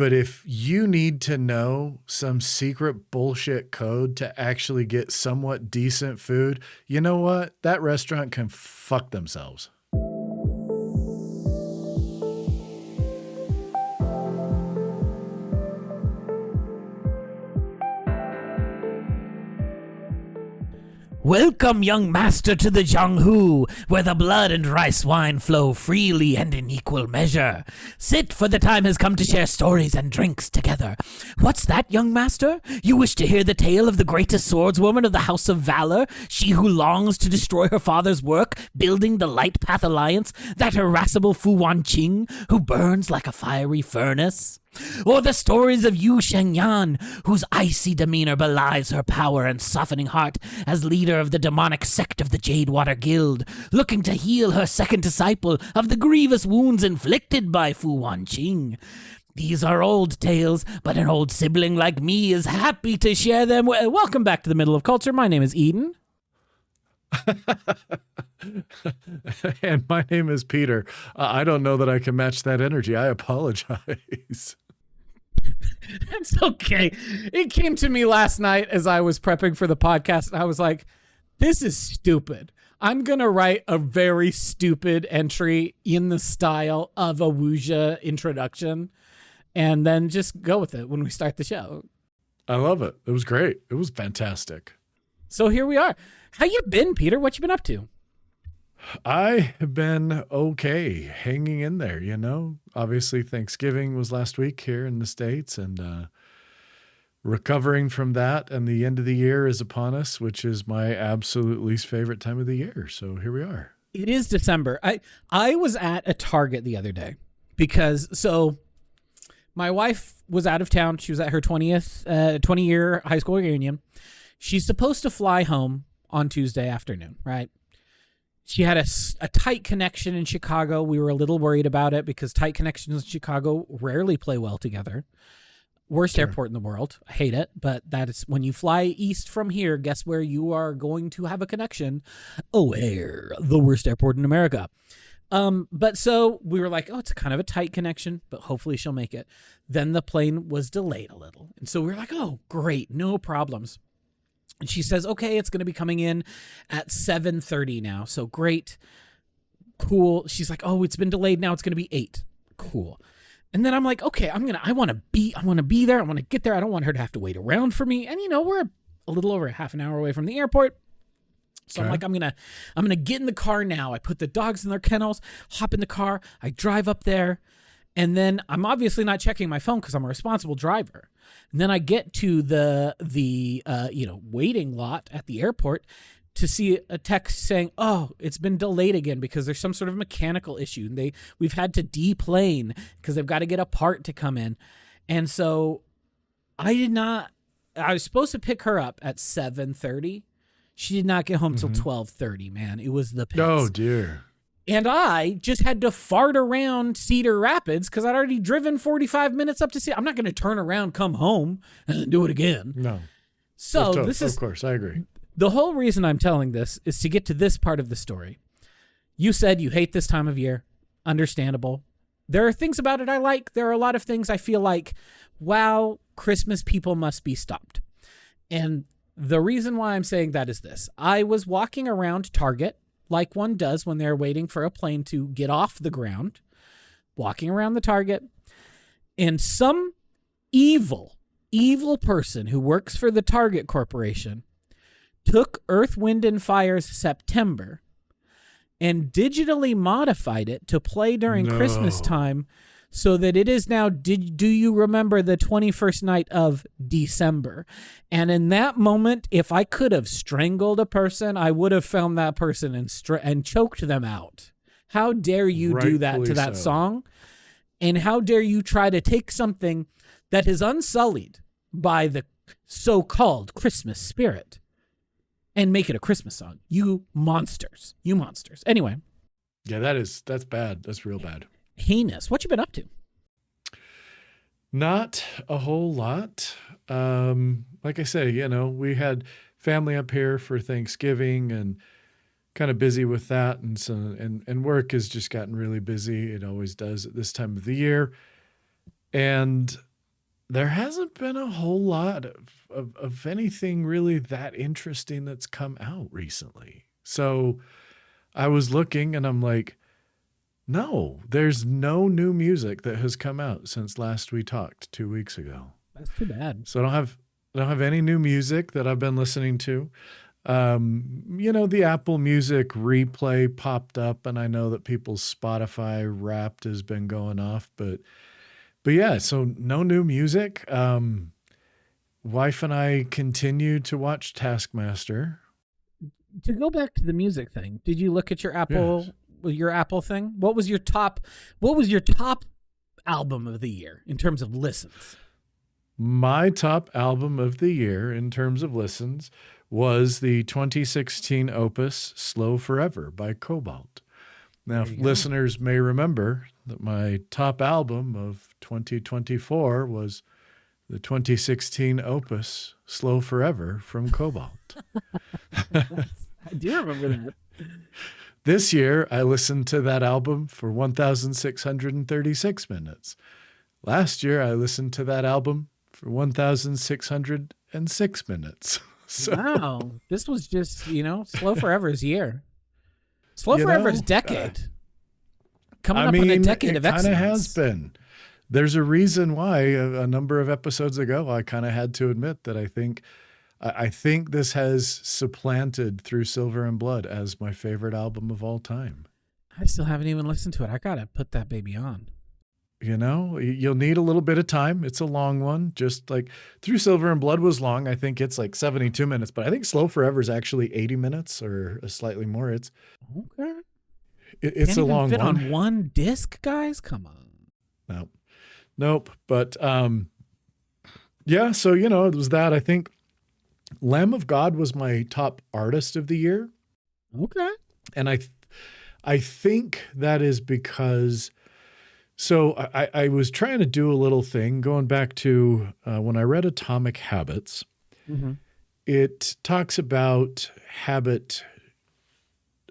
But if you need to know some secret bullshit code to actually get somewhat decent food, you know what? That restaurant can fuck themselves. Welcome, young master, to the Jianghu, where the blood and rice wine flow freely and in equal measure. Sit, for the time has come to share stories and drinks together. What's that, young master? You wish to hear the tale of the greatest swordswoman of the House of Valor, she who longs to destroy her father's work, building the Light Path Alliance, that irascible Fu Wanqing, who burns like a fiery furnace? Or the stories of Yu Shengyan, whose icy demeanor belies her power and softening heart as leader of the demonic sect of the Jadewater Guild, looking to heal her second disciple of the grievous wounds inflicted by Fu Wanqing. These are old tales, but an old sibling like me is happy to share them. Welcome back to the Middle of Culture. My name is Eden. And my name is Peter. I don't know that I can match that energy. I apologize. It's okay. It came to me last night as I was prepping for the podcast, and I was like, this is stupid. I'm going to write a very stupid entry in the style of a Wuxia introduction and then just go with it when we start the show. I love it. It was great. It was fantastic. So here we are. How you been, Peter? What you been up to? I have been okay, hanging in there, you know. Obviously, Thanksgiving was last week here in the States, and recovering from that, and the end of the year is upon us, which is my absolute least favorite time of the year. So here we are. It is December. I was at a Target the other day because my wife was out of town. She was at her 20-year high school reunion. She's supposed to fly home on Tuesday afternoon, right? She had a tight connection in Chicago. We were a little worried about it because tight connections in Chicago rarely play well together. Worst airport in the world. I hate it, but that is when you fly east from here, guess where you are going to have a connection? O'Hare, the worst airport in America. But so we were like, oh, it's kind of a tight connection, but hopefully she'll make it. Then the plane was delayed a little. And so we were like, oh, great, no problems. And she says, okay, it's going to be coming in at 7:30 now. So great. Cool. She's like, oh, it's been delayed. Now it's going to be 8. Cool. And then I'm like, okay, I want to be there. I want to get there. I don't want her to have to wait around for me. And we're a little over half an hour away from the airport. So okay. I'm like, I'm going to get in the car now. I put the dogs in their kennels, hop in the car. I drive up there. And then I'm obviously not checking my phone because I'm a responsible driver. And then I get to the waiting lot at the airport to see a text saying, oh, it's been delayed again because there's some sort of mechanical issue. And we've had to deplane because they've got to get a part to come in. And so I was supposed to pick her up at 7:30. She did not get home till 12:30, man. It was the pits. Oh, dear. And I just had to fart around Cedar Rapids because I'd already driven 45 minutes up to Cedar. I'm not going to turn around, come home, and do it again. No. So of course, I agree. The whole reason I'm telling this is to get to this part of the story. You said you hate this time of year. Understandable. There are things about it I like. There are a lot of things I feel like, wow, Christmas people must be stopped. And the reason why I'm saying that is this. I was walking around Target like one does when they're waiting for a plane to get off the ground, walking around the Target, and some evil person who works for the Target Corporation took Earth, Wind, and Fire's September and digitally modified it to play during Christmas time so that it is now, do you remember the 21st night of December? And in that moment, if I could have strangled a person, I would have found that person and choked them out. How dare you do that to that song? And how dare you try to take something that is unsullied by the so-called Christmas spirit and make it a Christmas song? You monsters. You monsters. Anyway. Yeah, that's bad. That's real bad. Heinous. What you been up to? Not a whole lot. Like I say, we had family up here for Thanksgiving and kind of busy with that. And so, and work has just gotten really busy. It always does at this time of the year. And there hasn't been a whole lot of anything really that interesting that's come out recently. So I was looking and I'm like, no, there's no new music that has come out since last we talked 2 weeks ago. That's too bad. So I don't have any new music that I've been listening to. The Apple Music replay popped up, and I know that people's Spotify Wrapped has been going off, but yeah, so no new music. Wife and I continue to watch Taskmaster. To go back to the music thing, did you look at your Apple thing? What was your top album of the year in terms of listens? My top album of the year in terms of listens was the 2016 opus Slow Forever by Cobalt. Now, listeners may remember that my top album of 2024 was the 2016 opus Slow Forever from Cobalt. I do remember that. This year, I listened to that album for 1,636 minutes. Last year, I listened to that album for 1,606 minutes. So, wow. This was just, Slow Forever's year. Slow Forever's decade. Coming up on a decade of excellence. It kind of has been. There's a reason why a number of episodes ago, I kind of had to admit that I think this has supplanted Through Silver and Blood as my favorite album of all time. I still haven't even listened to it. I got to put that baby on. You'll need a little bit of time. It's a long one. Just like Through Silver and Blood was long. I think it's like 72 minutes, but I think Slow Forever is actually 80 minutes or slightly more. It's okay. It's a long fit one. On one disc, guys? Come on. Nope. But yeah, so it was that. I think Lamb of God was my top artist of the year. Okay. And I think that is because so I was trying to do a little thing going back to when I read Atomic Habits. Mm-hmm. It talks about habit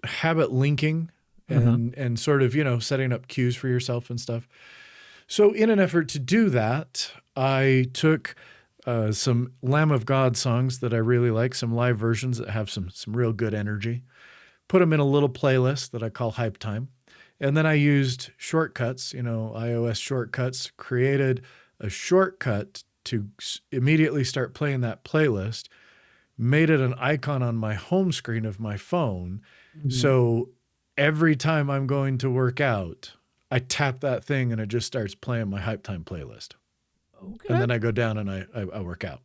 linking and sort of, setting up cues for yourself and stuff. So in an effort to do that, I took some Lamb of God songs that I really like, some live versions that have some real good energy, put them in a little playlist that I call Hype Time. And then I used shortcuts, iOS shortcuts, created a shortcut to immediately start playing that playlist, made it an icon on my home screen of my phone. Mm-hmm. So every time I'm going to work out, I tap that thing and it just starts playing my Hype Time playlist. Okay. And then I go down and I work out.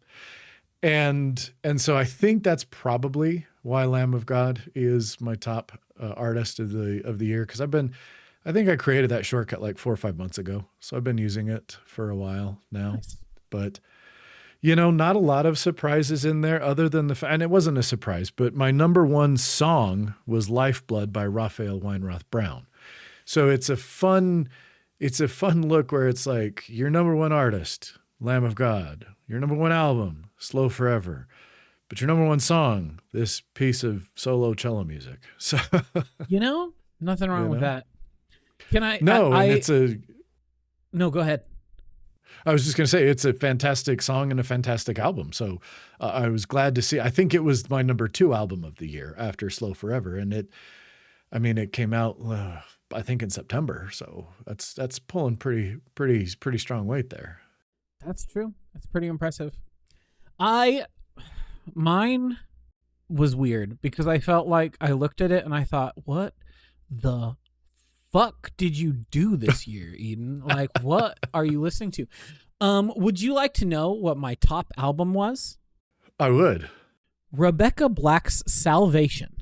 And so I think that's probably why Lamb of God is my top artist of the year, because I think I created that shortcut like 4 or 5 months ago, so I've been using it for a while now. Nice. But not a lot of surprises in there, other than and it wasn't a surprise, but my number one song was Lifeblood by Raphael Weinroth Brown. So it's a fun look where it's like your number one artist, Lamb of God, your number one album, Slow Forever, but your number one song, this piece of solo cello music. So nothing wrong with that. Can I? No, No, go ahead. I was just going to say it's a fantastic song and a fantastic album. So I was glad to see. I think it was my number 2 album of the year after Slow Forever, and it came out I think in September. So that's pulling pretty strong weight there. That's true. That's pretty impressive. Mine was weird because I felt like I looked at it and I thought, what the fuck did you do this year, Eden? Like, what are you listening to? Would you like to know what my top album was? I would. Rebecca Black's Salvation.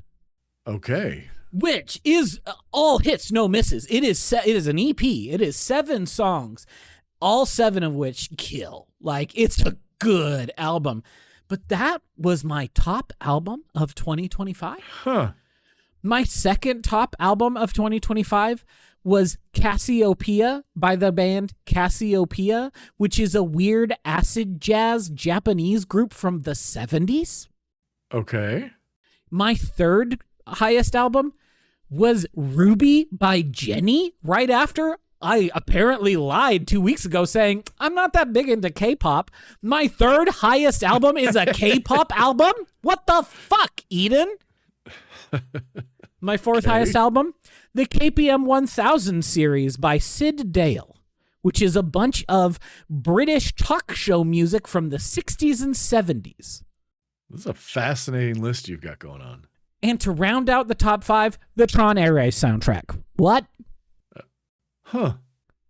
Okay. Which is all hits, no misses. It is an EP. It is 7 songs, all 7 of which kill. Like, it's a good album. But that was my top album of 2025. Huh. My second top album of 2025 was Cassiopeia by the band Cassiopeia, which is a weird acid jazz Japanese group from the 70s. Okay. My third highest album was Ruby by Jenny, right after I apparently lied 2 weeks ago saying I'm not that big into K-pop. My third highest album is a K-pop album? What the fuck, Eden? My fourth highest album, the KPM 1000 series by Sid Dale, which is a bunch of British talk show music from the 60s and 70s. This is a fascinating list you've got going on. And to round out the top 5, the Tron Air Race soundtrack. What?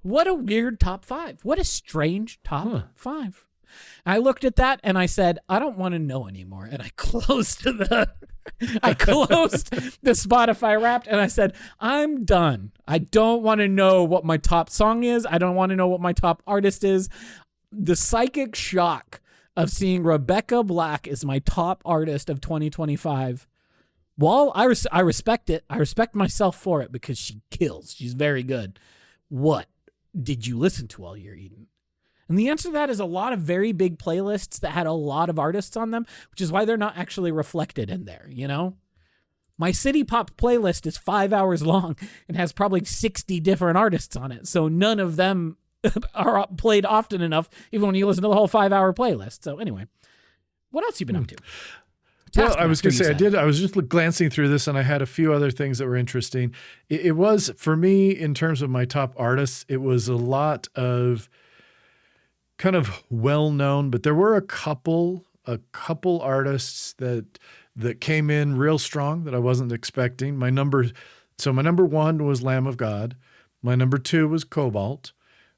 What a weird top 5. What a strange top 5. I looked at that and I said, I don't want to know anymore. And I closed the Spotify Wrapped and I said, I'm done. I don't want to know what my top song is. I don't want to know what my top artist is. The psychic shock of seeing Rebecca Black as my top artist of 2025. While I respect it, I respect myself for it because she kills. She's very good. What did you listen to all year, Eden? And the answer to that is a lot of very big playlists that had a lot of artists on them, which is why they're not actually reflected in there, you know? My City Pop playlist is 5 hours long and has probably 60 different artists on it, so none of them are played often enough, even when you listen to the whole 5-hour playlist. So anyway, what else you been up to? Well, I was going to say, I was just glancing through this and I had a few other things that were interesting. It was, for me, in terms of my top artists, it was a lot of kind of well-known, but there were a couple artists that came in real strong that I wasn't expecting. My number one was Lamb of God. My number 2 was Cobalt.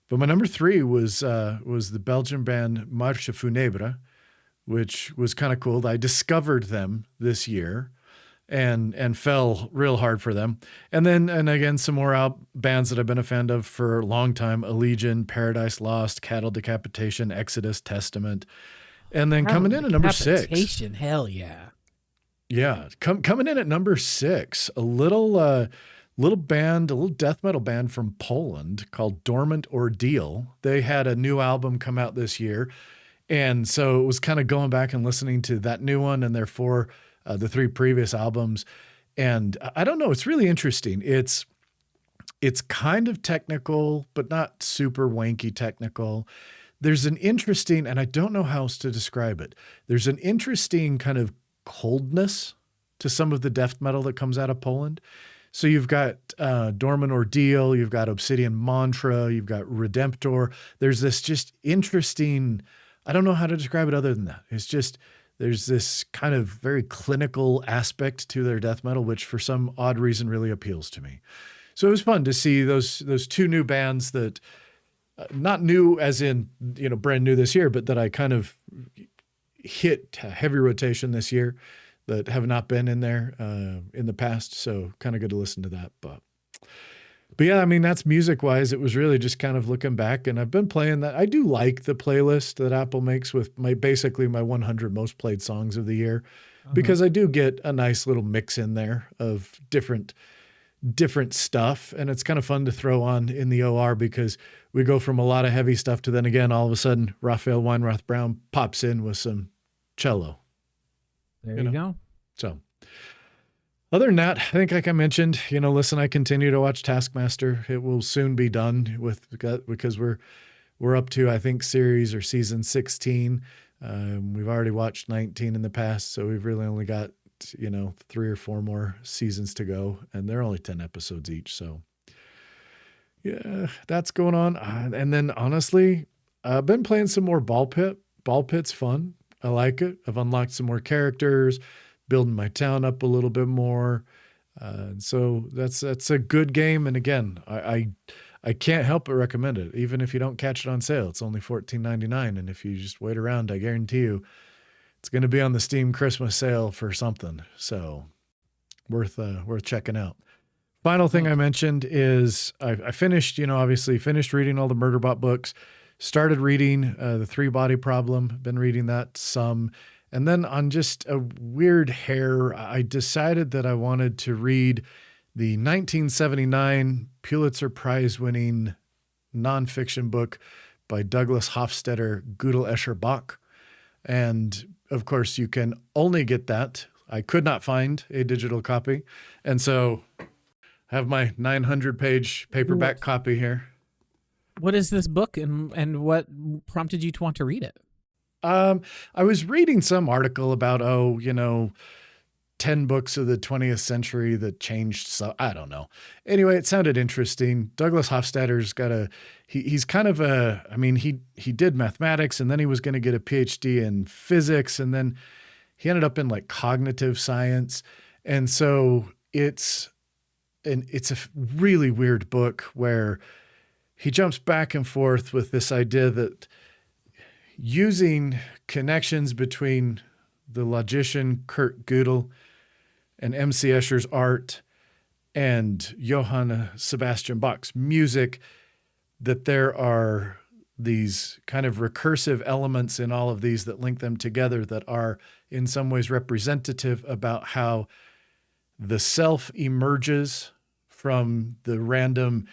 But my number 3 was the Belgian band Marche Funèbre, which was kind of cool. I discovered them this year and fell real hard for them. And again, some more bands that I've been a fan of for a long time: Allegiant, Paradise Lost, Cattle Decapitation, Exodus, Testament. And then coming in at number 6. Hell yeah. Yeah. Coming in at number 6, a little death metal band from Poland called Dormant Ordeal. They had a new album come out this year. And so it was kind of going back and listening to that new one and therefore the 3 previous albums. And I don't know, it's really interesting. It's kind of technical, but not super wanky technical. There's an interesting, and I don't know how else to describe it. There's an interesting kind of coldness to some of the death metal that comes out of Poland. So you've got Dormant Ordeal, you've got Obsidian Mantra, you've got Redemptor. There's this just interesting, I don't know how to describe it other than that. It's just, there's this kind of very clinical aspect to their death metal, which for some odd reason really appeals to me. So it was fun to see those 2 new bands that, not new as in, brand new this year, but that I kind of hit heavy rotation this year that have not been in there in the past. So kind of good to listen to that. But yeah, I mean, that's music-wise. It was really just kind of looking back, and I've been playing that. I do like the playlist that Apple makes with basically my 100 most played songs of the year, because I do get a nice little mix in there of different stuff, and it's kind of fun to throw on in the OR because we go from a lot of heavy stuff to then again, all of a sudden, Raphael Weinroth Brown pops in with some cello. There you go. So other than that, I think like I mentioned, listen, I continue to watch Taskmaster. It will soon be done because we're up to, I think, series or season 16. We've already watched 19 in the past, so we've really only got, 3 or 4 more seasons to go, and they're only 10 episodes each. So yeah, that's going on. And then honestly, I've been playing some more Ball Pit. Ball Pit's fun. I like it. I've unlocked some more characters, building my town up a little bit more. So that's a good game. And again, I can't help but recommend it. Even if you don't catch it on sale, it's only $14.99. And if you just wait around, I guarantee you it's going to be on the Steam Christmas sale for something. So worth checking out. Final thing I mentioned is I finished, obviously finished reading all the Murderbot books, started reading The 3-Body Problem, been reading that some. And then on just a weird hair, I decided that I wanted to read the 1979 Pulitzer Prize winning nonfiction book by Douglas Hofstadter, Gödel, Escher, Bach. And of course, you can only get that. I could not find a digital copy. And so I have my 900-page paperback copy here. What is this book, and what prompted you to want to read it? I was reading some article about, 10 books of the 20th century that changed. So I don't know. Anyway, it sounded interesting. Douglas Hofstadter's he's kind of he did mathematics, and then he was going to get a PhD in physics. And then he ended up in like cognitive science. And so it's a really weird book where he jumps back and forth with this idea that using connections between the logician Kurt Gödel and M.C. Escher's art and Johann Sebastian Bach's music, that there are these kind of recursive elements in all of these that link them together that are in some ways representative about how the self emerges from the random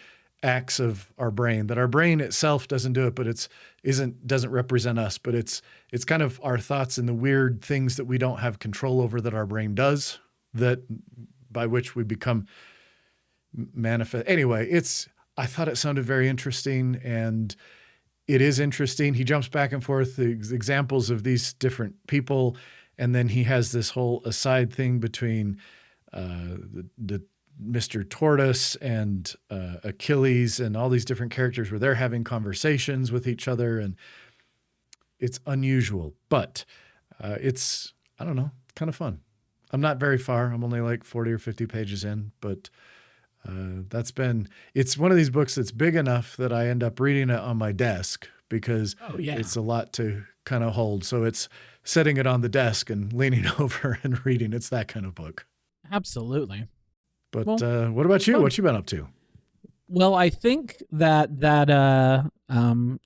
acts of our brain, that our brain itself doesn't do it, but doesn't represent us, but it's kind of our thoughts and the weird things that we don't have control over that our brain does, that by which we become manifest. Anyway, I thought it sounded very interesting, and it is interesting. He jumps back and forth the examples of these different people, and then he has this whole aside thing between the Mr. Tortoise and Achilles and all these different characters where they're having conversations with each other, and it's unusual, but it's, I don't know, kind of fun. I'm not very far. I'm only like 40 or 50 pages in, but it's one of these books that's big enough that I end up reading it on my desk because it's a lot to kind of hold. So it's setting it on the desk and leaning over and reading. It's that kind of book. Absolutely. But what about you? What you been up to? Well, I think that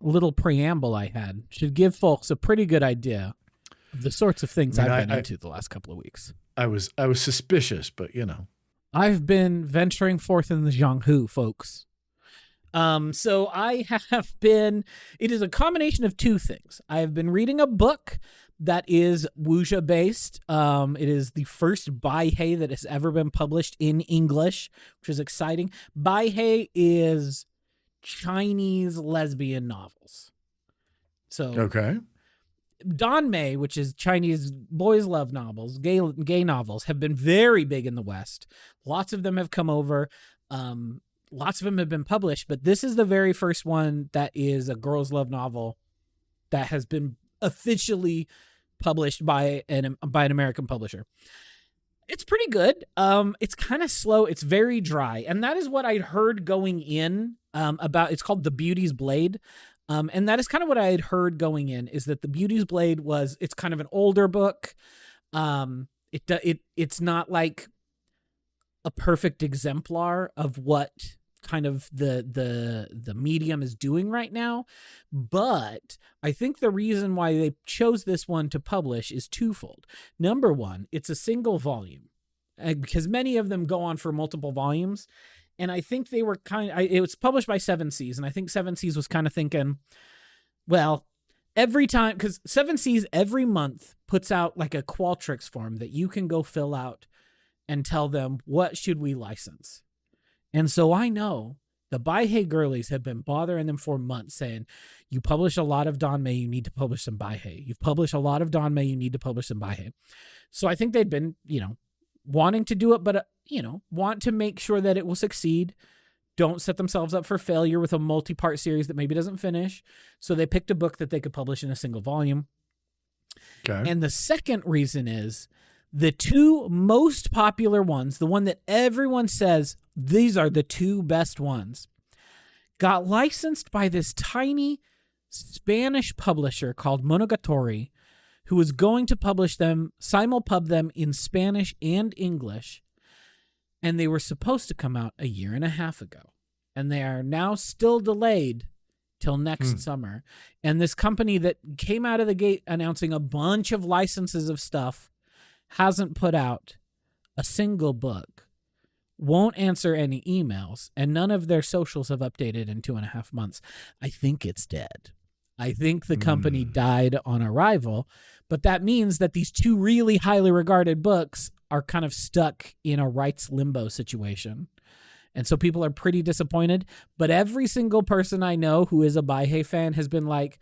little preamble I had should give folks a pretty good idea of the sorts of things I've been into the last couple of weeks. I was suspicious, but I've been venturing forth in the Jianghu, folks. So I have been, it is a combination of two things. I have been reading a book that is Wuxia based. It is the first Baihe that has ever been published in English, which is exciting. Baihe is Chinese lesbian novels. So okay. Danmei, which is Chinese boys' love novels, gay novels, have been very big in the West. Lots of them have come over. Lots of them have been published, but this is the very first one that is a girls' love novel that has been officially published by an American publisher. It's pretty good. It's kind of slow. It's very dry, and that is what I'd heard going in about. It's called The Beauty's Blade. And that is kind of what I had heard going in, is that The Beauty's Blade it's kind of an older book. It's not like a perfect exemplar of what kind of the medium is doing right now. But I think the reason why they chose this one to publish is twofold. Number one, it's a single volume, because many of them go on for multiple volumes. And I think they were it was published by Seven Seas, and I think Seven Seas was kind of thinking, well, every time, because Seven Seas every month puts out like a Qualtrics form that you can go fill out and tell them, what should we license? And so I know the Baihe girlies have been bothering them for months saying, you publish a lot of Danmei, you need to publish some Baihe. You've published a lot of Danmei, you need to publish some Baihe. So I think they'd been, wanting to do it, but want to make sure that it will succeed. Don't set themselves up for failure with a multi-part series that maybe doesn't finish. So they picked a book that they could publish in a single volume. Okay. And the second reason is the two most popular ones, the one that everyone says these are the two best ones, got licensed by this tiny Spanish publisher called Monogatari, who was going to publish them, simulpub them in Spanish and English. And they were supposed to come out 1.5 years ago. And they are now still delayed till next summer. And this company that came out of the gate announcing a bunch of licenses of stuff hasn't put out a single book, won't answer any emails, and none of their socials have updated in 2.5 months. I think it's dead. I think the company died on arrival, but that means that these two really highly regarded books are kind of stuck in a rights limbo situation. And so people are pretty disappointed. But every single person I know who is a Baihe fan has been like,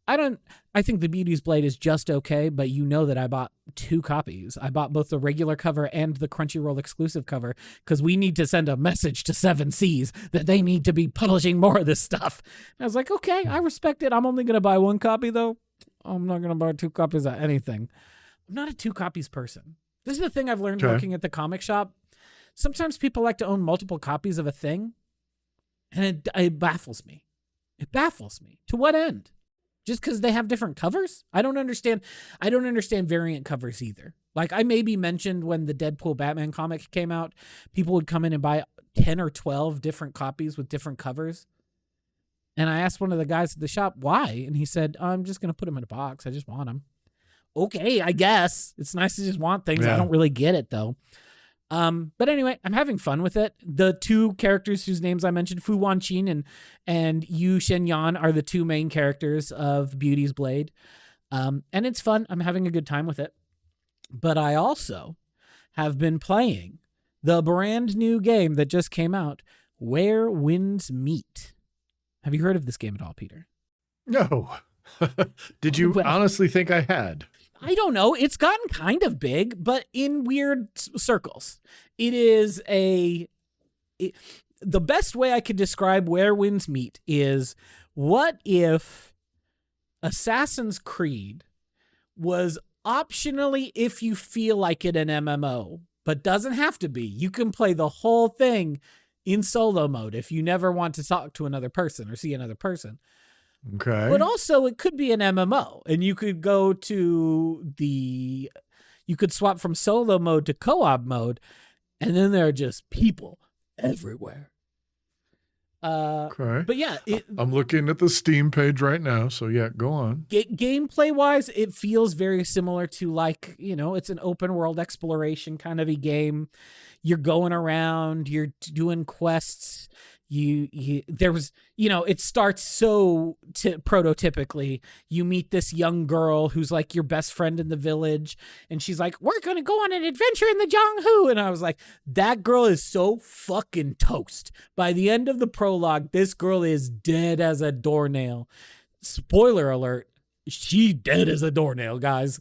I think the Beauty's Blade is just okay, but you know that I bought 2 copies. I bought both the regular cover and the Crunchyroll exclusive cover because we need to send a message to 7 Seas that they need to be publishing more of this stuff. And I was like, okay, I respect it. I'm only going to buy 1 copy, though. I'm not going to buy 2 copies of anything. I'm not a 2 copies person. This is the thing I've learned working at the comic shop. Sometimes people like to own multiple copies of a thing, and it baffles me. It baffles me. To what end? Just because they have different covers? I don't understand variant covers either. Like, I maybe mentioned when the Deadpool Batman comic came out, people would come in and buy 10 or 12 different copies with different covers. And I asked one of the guys at the shop why, and he said, I'm just going to put them in a box. I just want them. Okay, I guess. It's nice to just want things. Yeah. I don't really get it, though. But anyway, I'm having fun with it. The 2 characters whose names I mentioned, Fu Wanqin and Yu Shenyan, are the 2 main characters of Beauty's Blade. And it's fun. I'm having a good time with it. But I also have been playing the brand new game that just came out, Where Winds Meet. Have you heard of this game at all, Peter? No. Did you honestly think I had? I don't know. It's gotten kind of big, but in weird circles. It is the best way I could describe Where Winds Meet is, what if Assassin's Creed was optionally, if you feel like it, an MMO, but doesn't have to be. You can play the whole thing in solo mode if you never want to talk to another person or see another person. Okay. But also it could be an MMO, and you could you could swap from solo mode to co-op mode, and then there are just people everywhere. Okay. But yeah, I'm looking at the Steam page right now, so yeah, go on. Gameplay wise, it feels very similar to, like, it's an open world exploration kind of a game. You're going around, you're doing quests. It starts so prototypically. You meet this young girl who's like your best friend in the village, and she's like, we're going to go on an adventure in the Jianghu. And I was like, that girl is so fucking toast. By the end of the prologue, this girl is dead as a doornail. Spoiler alert, she dead as a doornail, guys.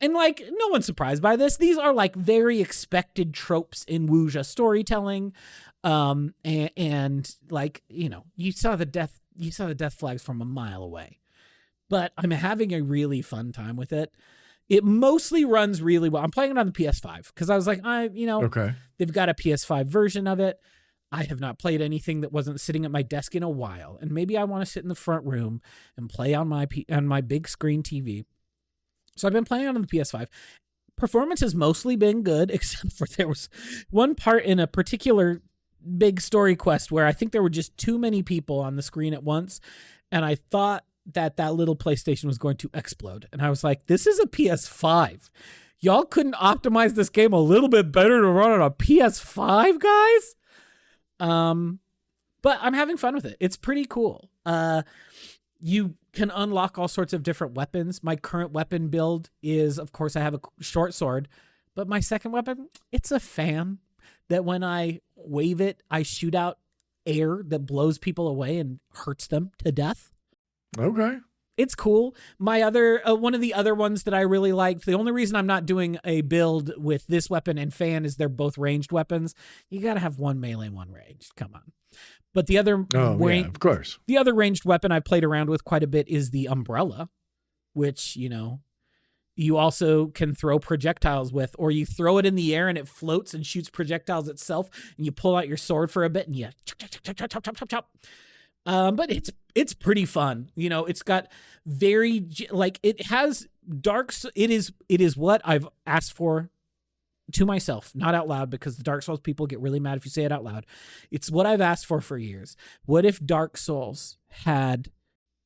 And like, no one's surprised by this. These are like very expected tropes in wuxia storytelling. And like, you saw the death flags from a mile away, but I'm having a really fun time with it. It mostly runs really well. I'm playing it on the PS5 because I was like, okay, they've got a PS5 version of it. I have not played anything that wasn't sitting at my desk in a while, and maybe I want to sit in the front room and play on my big screen TV. So I've been playing on the PS5. Performance has mostly been good, except for there was one part in a particular big story quest where I think there were just too many people on the screen at once, and I thought that little PlayStation was going to explode. And I was like, this is a PS5. Y'all couldn't optimize this game a little bit better to run on a PS5, guys? But I'm having fun with it. It's pretty cool. You can unlock all sorts of different weapons. My current weapon build is, of course, I have a short sword, but my second weapon, it's a fan that when I wave it, I shoot out air that blows people away and hurts them to death. Okay. It's cool. My other, one of the other ones that I really liked, the only reason I'm not doing a build with this weapon and fan is they're both ranged weapons. You got to have one melee, one ranged. Come on. But the other, yeah, of course, the other ranged weapon I played around with quite a bit is the umbrella, which, you also can throw projectiles with, or you throw it in the air and it floats and shoots projectiles itself, and you pull out your sword for a bit and you chop. But it's pretty fun. It's got very, like, it has it is what I've asked for to myself, not out loud, because the Dark Souls people get really mad if you say it out loud. It's what I've asked for years. What if Dark Souls had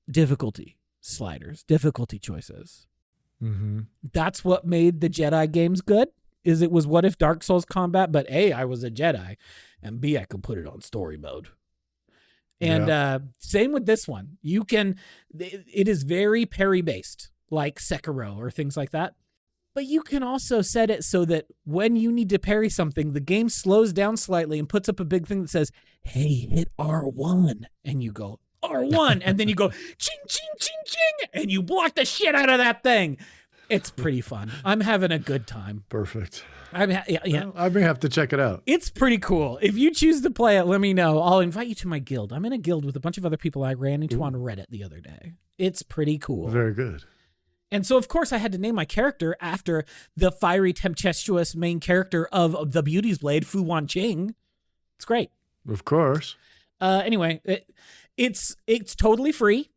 difficulty sliders, difficulty choices? Mm-hmm. That's what made the Jedi games good. Is it was what if Dark Souls combat, but A, I was a Jedi, and B, I could put it on story mode. And same with this one. It is very parry based, like Sekiro or things like that. But you can also set it so that when you need to parry something, the game slows down slightly and puts up a big thing that says, hey, hit R1. And you go, R1. And then you go, ching, ching, ching, ching. And you block the shit out of that thing. It's pretty fun. I'm having a good time. Perfect. Yeah. Well, I may have to check it out. It's pretty cool. If you choose to play it, let me know. I'll invite you to my guild. I'm in a guild with a bunch of other people I ran into on Reddit the other day. It's pretty cool. Very good. And so, of course, I had to name my character after the fiery, tempestuous main character of The Beauty's Blade, Fu Wanqing. It's great. Of course. Anyway, it's totally free.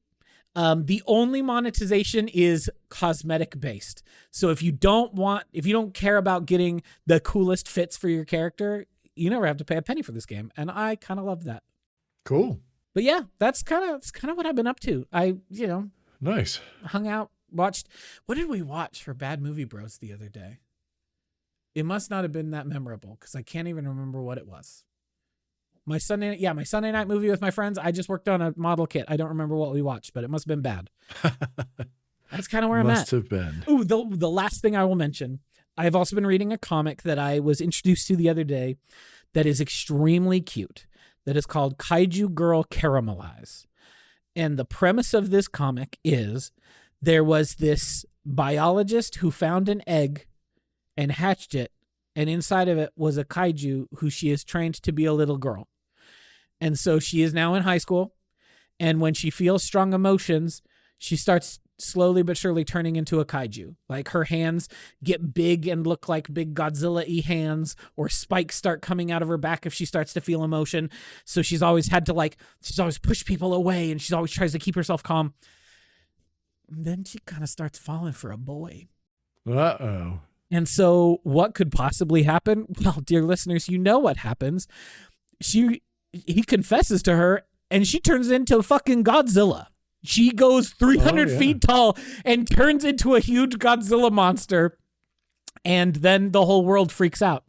The only monetization is cosmetic based. So if you don't care about getting the coolest fits for your character, you never have to pay a penny for this game. And I kind of love that. Cool. But yeah, that's kind of what I've been up to. Nice. Hung out, watched. What did we watch for Bad Movie Bros the other day? It must not have been that memorable because I can't even remember what it was. My Sunday night movie with my friends. I just worked on a model kit. I don't remember what we watched, but it must have been bad. That's kind of where I'm at. Must have been. Ooh, the last thing I will mention. I've also been reading a comic that I was introduced to the other day that is extremely cute. That is called Kaiju Girl Caramelize. And the premise of this comic is there was this biologist who found an egg and hatched it. And inside of it was a kaiju who she is trained to be a little girl. And so she is now in high school. And when she feels strong emotions, she starts slowly but surely turning into a kaiju. Like her hands get big and look like big Godzilla-y hands, or spikes start coming out of her back if she starts to feel emotion. So she's always pushed people away, and she always tries to keep herself calm. And then she kind of starts falling for a boy. Uh-oh. And so what could possibly happen? Well, dear listeners, you know what happens. He confesses to her, and she turns into fucking Godzilla. She goes 300 feet tall and turns into a huge Godzilla monster. And then the whole world freaks out.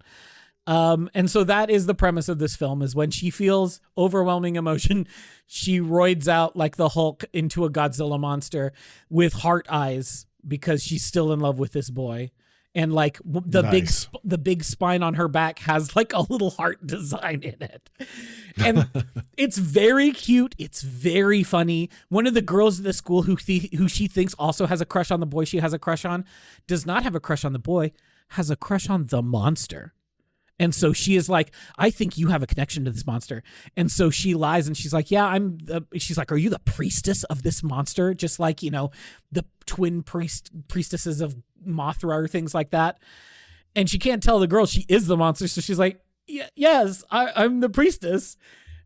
And so that is the premise of this film, is when she feels overwhelming emotion, she roids out like the Hulk into a Godzilla monster with heart eyes because she's still in love with this boy. And like the big spine on her back has like a little heart design in it. And it's very cute. It's very funny. One of the girls at the school who she thinks also has a crush on the boy she has a crush on does not have a crush on the boy, has a crush on the monster. And so she is like, I think you have a connection to this monster. And so she lies and she's like, yeah, she's like, are you the priestess of this monster? Just like, the twin priestesses of Mothra or things like that. And she can't tell the girl she is the monster. So she's like, yes, I'm the priestess.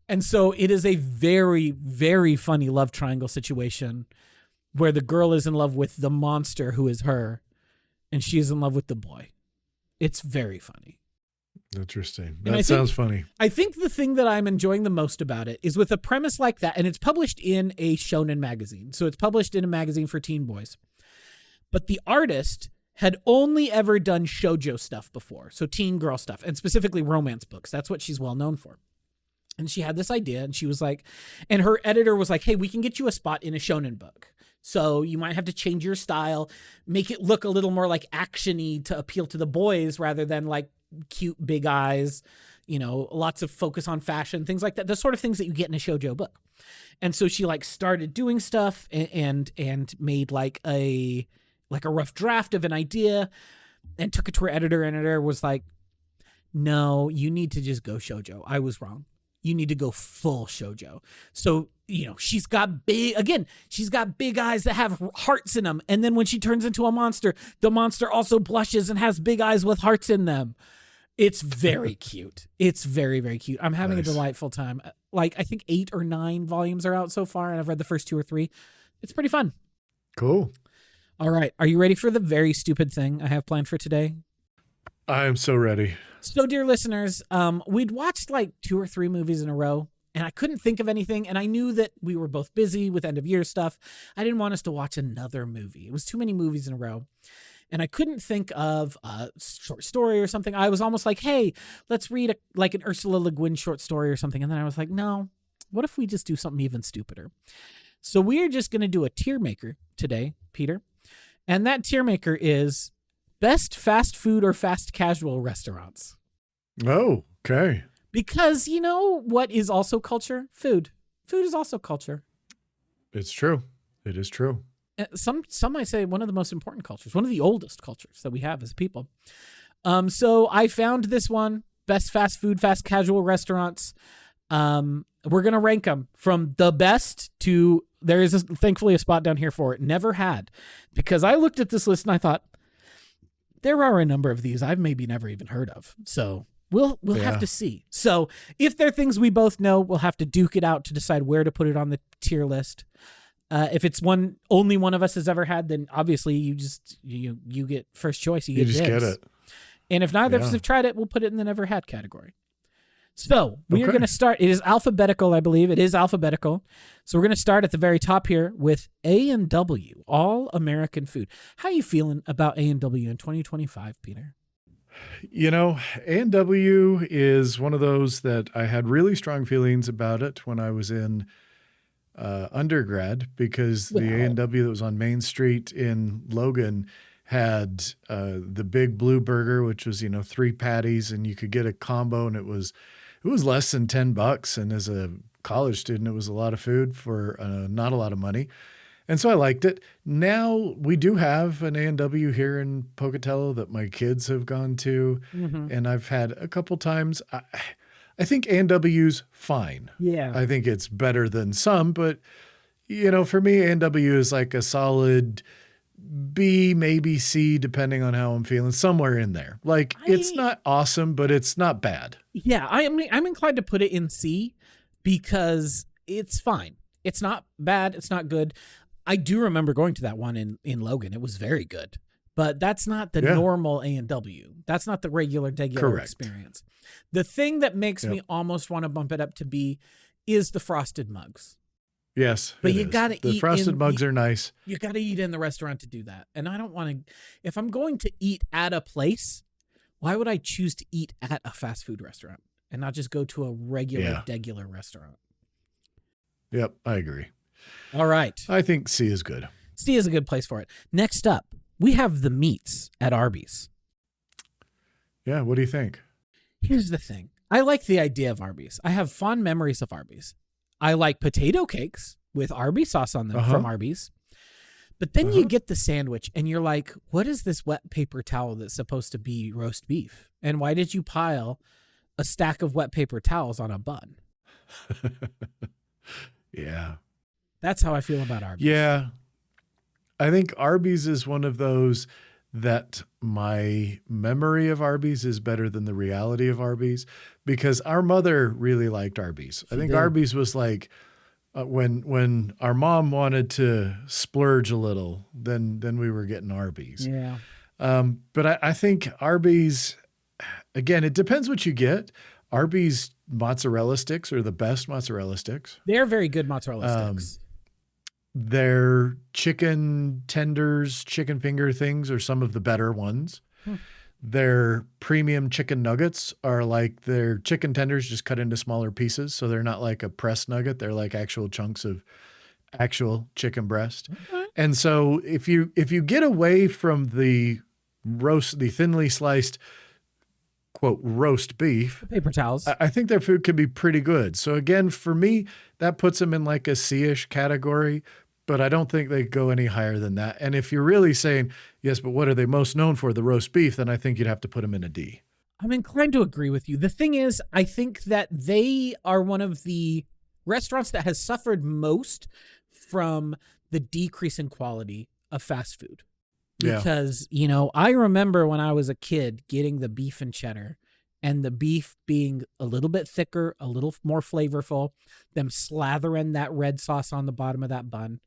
And so it is a very, very funny love triangle situation where the girl is in love with the monster who is her, and she is in love with the boy. It's very funny. Interesting. That sounds funny. I think the thing that I'm enjoying the most about it is with a premise like that, and it's published in a shonen magazine. So it's published in a magazine for teen boys. But the artist had only ever done shoujo stuff before. So teen girl stuff, and specifically romance books. That's what she's well known for. And she had this idea, and she was like, and her editor was like, hey, we can get you a spot in a shonen book. So you might have to change your style, make it look a little more like action-y to appeal to the boys rather than like cute big eyes, lots of focus on fashion, things like that, the sort of things that you get in a shoujo book. And so she like started doing stuff and made like a rough draft of an idea and took it to her editor, and editor was like, no, you need to just go shoujo. I was wrong. You need to go full shoujo. So, she's got big eyes that have hearts in them. And then when she turns into a monster, the monster also blushes and has big eyes with hearts in them. It's very cute. It's very, very cute. I'm having a delightful time. Like, I think 8 or 9 volumes are out so far, and I've read the first 2 or 3. It's pretty fun. Cool. All right. Are you ready for the very stupid thing I have planned for today? I am so ready. So, dear listeners, we'd watched like 2 or 3 movies in a row, and I couldn't think of anything, and I knew that we were both busy with end of year stuff. I didn't want us to watch another movie. It was too many movies in a row, and I couldn't think of a short story or something. I was almost like, hey, let's read an Ursula Le Guin short story or something, and then I was like, no, what if we just do something even stupider? So we're just going to do a tier maker today, Peter, and that tier maker is best fast food or fast casual restaurants. Oh, okay. Because you know what is also culture? Food. Food is also culture. It's true. It is true. Some might say one of the most important cultures, one of the oldest cultures that we have as people. So I found this one, best fast food, fast casual restaurants. We're going to rank them from the best to, there is thankfully a spot down here for it. Never had, because I looked at this list and I thought, there are a number of these I've maybe never even heard of. So we'll have to see. So if there are things we both know, we'll have to duke it out to decide where to put it on the tier list. If it's one only one of us has ever had, then obviously you get first choice. You just dibs. get it. And if neither of us have tried it, we'll put it in the never had category. So we are going to start. It is alphabetical, I believe. It is alphabetical. So we're going to start at the very top here with A&W, All American Food. How are you feeling about A&W in 2025, Peter? You know, A&W is one of those that I had really strong feelings about it when I was in undergrad, because the A&W that was on Main Street in Logan had the Big Blue Burger, which was, 3 patties, and you could get a combo, and it was less than $10. And as a college student, it was a lot of food for not a lot of money. And so I liked it. Now we do have an A&W here in Pocatello that my kids have gone to, and I've had a couple times. I think A&W's fine. Yeah. I think it's better than some, but for me, A&W is like a solid B, maybe C, depending on how I'm feeling, somewhere in there. Like, it's not awesome, but it's not bad. Yeah, I'm inclined to put it in C because it's fine. It's not bad. It's not good. I do remember going to that one in Logan. It was very good, but that's not the normal A&W. That's not the regular experience. The thing that makes me almost want to bump it up to B is the frosted mugs. Yes, but you got to eat. The frosted mugs are nice. You got to eat in the restaurant to do that. And I don't want to, if I'm going to eat at a place, why would I choose to eat at a fast food restaurant and not just go to a regular restaurant? Yep, I agree. All right. I think C is good. C is a good place for it. Next up, we have the meats at Arby's. Yeah, what do you think? Here's the thing. I like the idea of Arby's. I have fond memories of Arby's. I like potato cakes with Arby's sauce on them from Arby's. But then you get the sandwich and you're like, what is this wet paper towel that's supposed to be roast beef? And why did you pile a stack of wet paper towels on a bun? Yeah. That's how I feel about Arby's. Yeah. I think Arby's is one of those that my memory of Arby's is better than the reality of Arby's, because our mother really liked Arby's. I think Arby's was like when our mom wanted to splurge a little, then we were getting Arby's. Yeah. But I think Arby's, again, it depends what you get. Arby's mozzarella sticks are the best mozzarella sticks. They're very good mozzarella sticks. Their chicken tenders, chicken finger things are some of the better ones. Their premium chicken nuggets are like their chicken tenders just cut into smaller pieces. So they're not like a pressed nugget. They're like actual chunks of actual chicken breast. And so if you get away from the thinly sliced, quote, roast beef, paper towels, I think their food can be pretty good. So again, for me, that puts them in like a C-ish category, but I don't think they go any higher than that. And if you're really saying, yes, but what are they most known for, the roast beef, then I think you'd have to put them in a D. I'm inclined to agree with you. The thing is, I think that they are one of the restaurants that has suffered most from the decrease in quality of fast food. Because, I remember when I was a kid getting the beef and cheddar, and the beef being a little bit thicker, a little more flavorful, them slathering that red sauce on the bottom of that bun.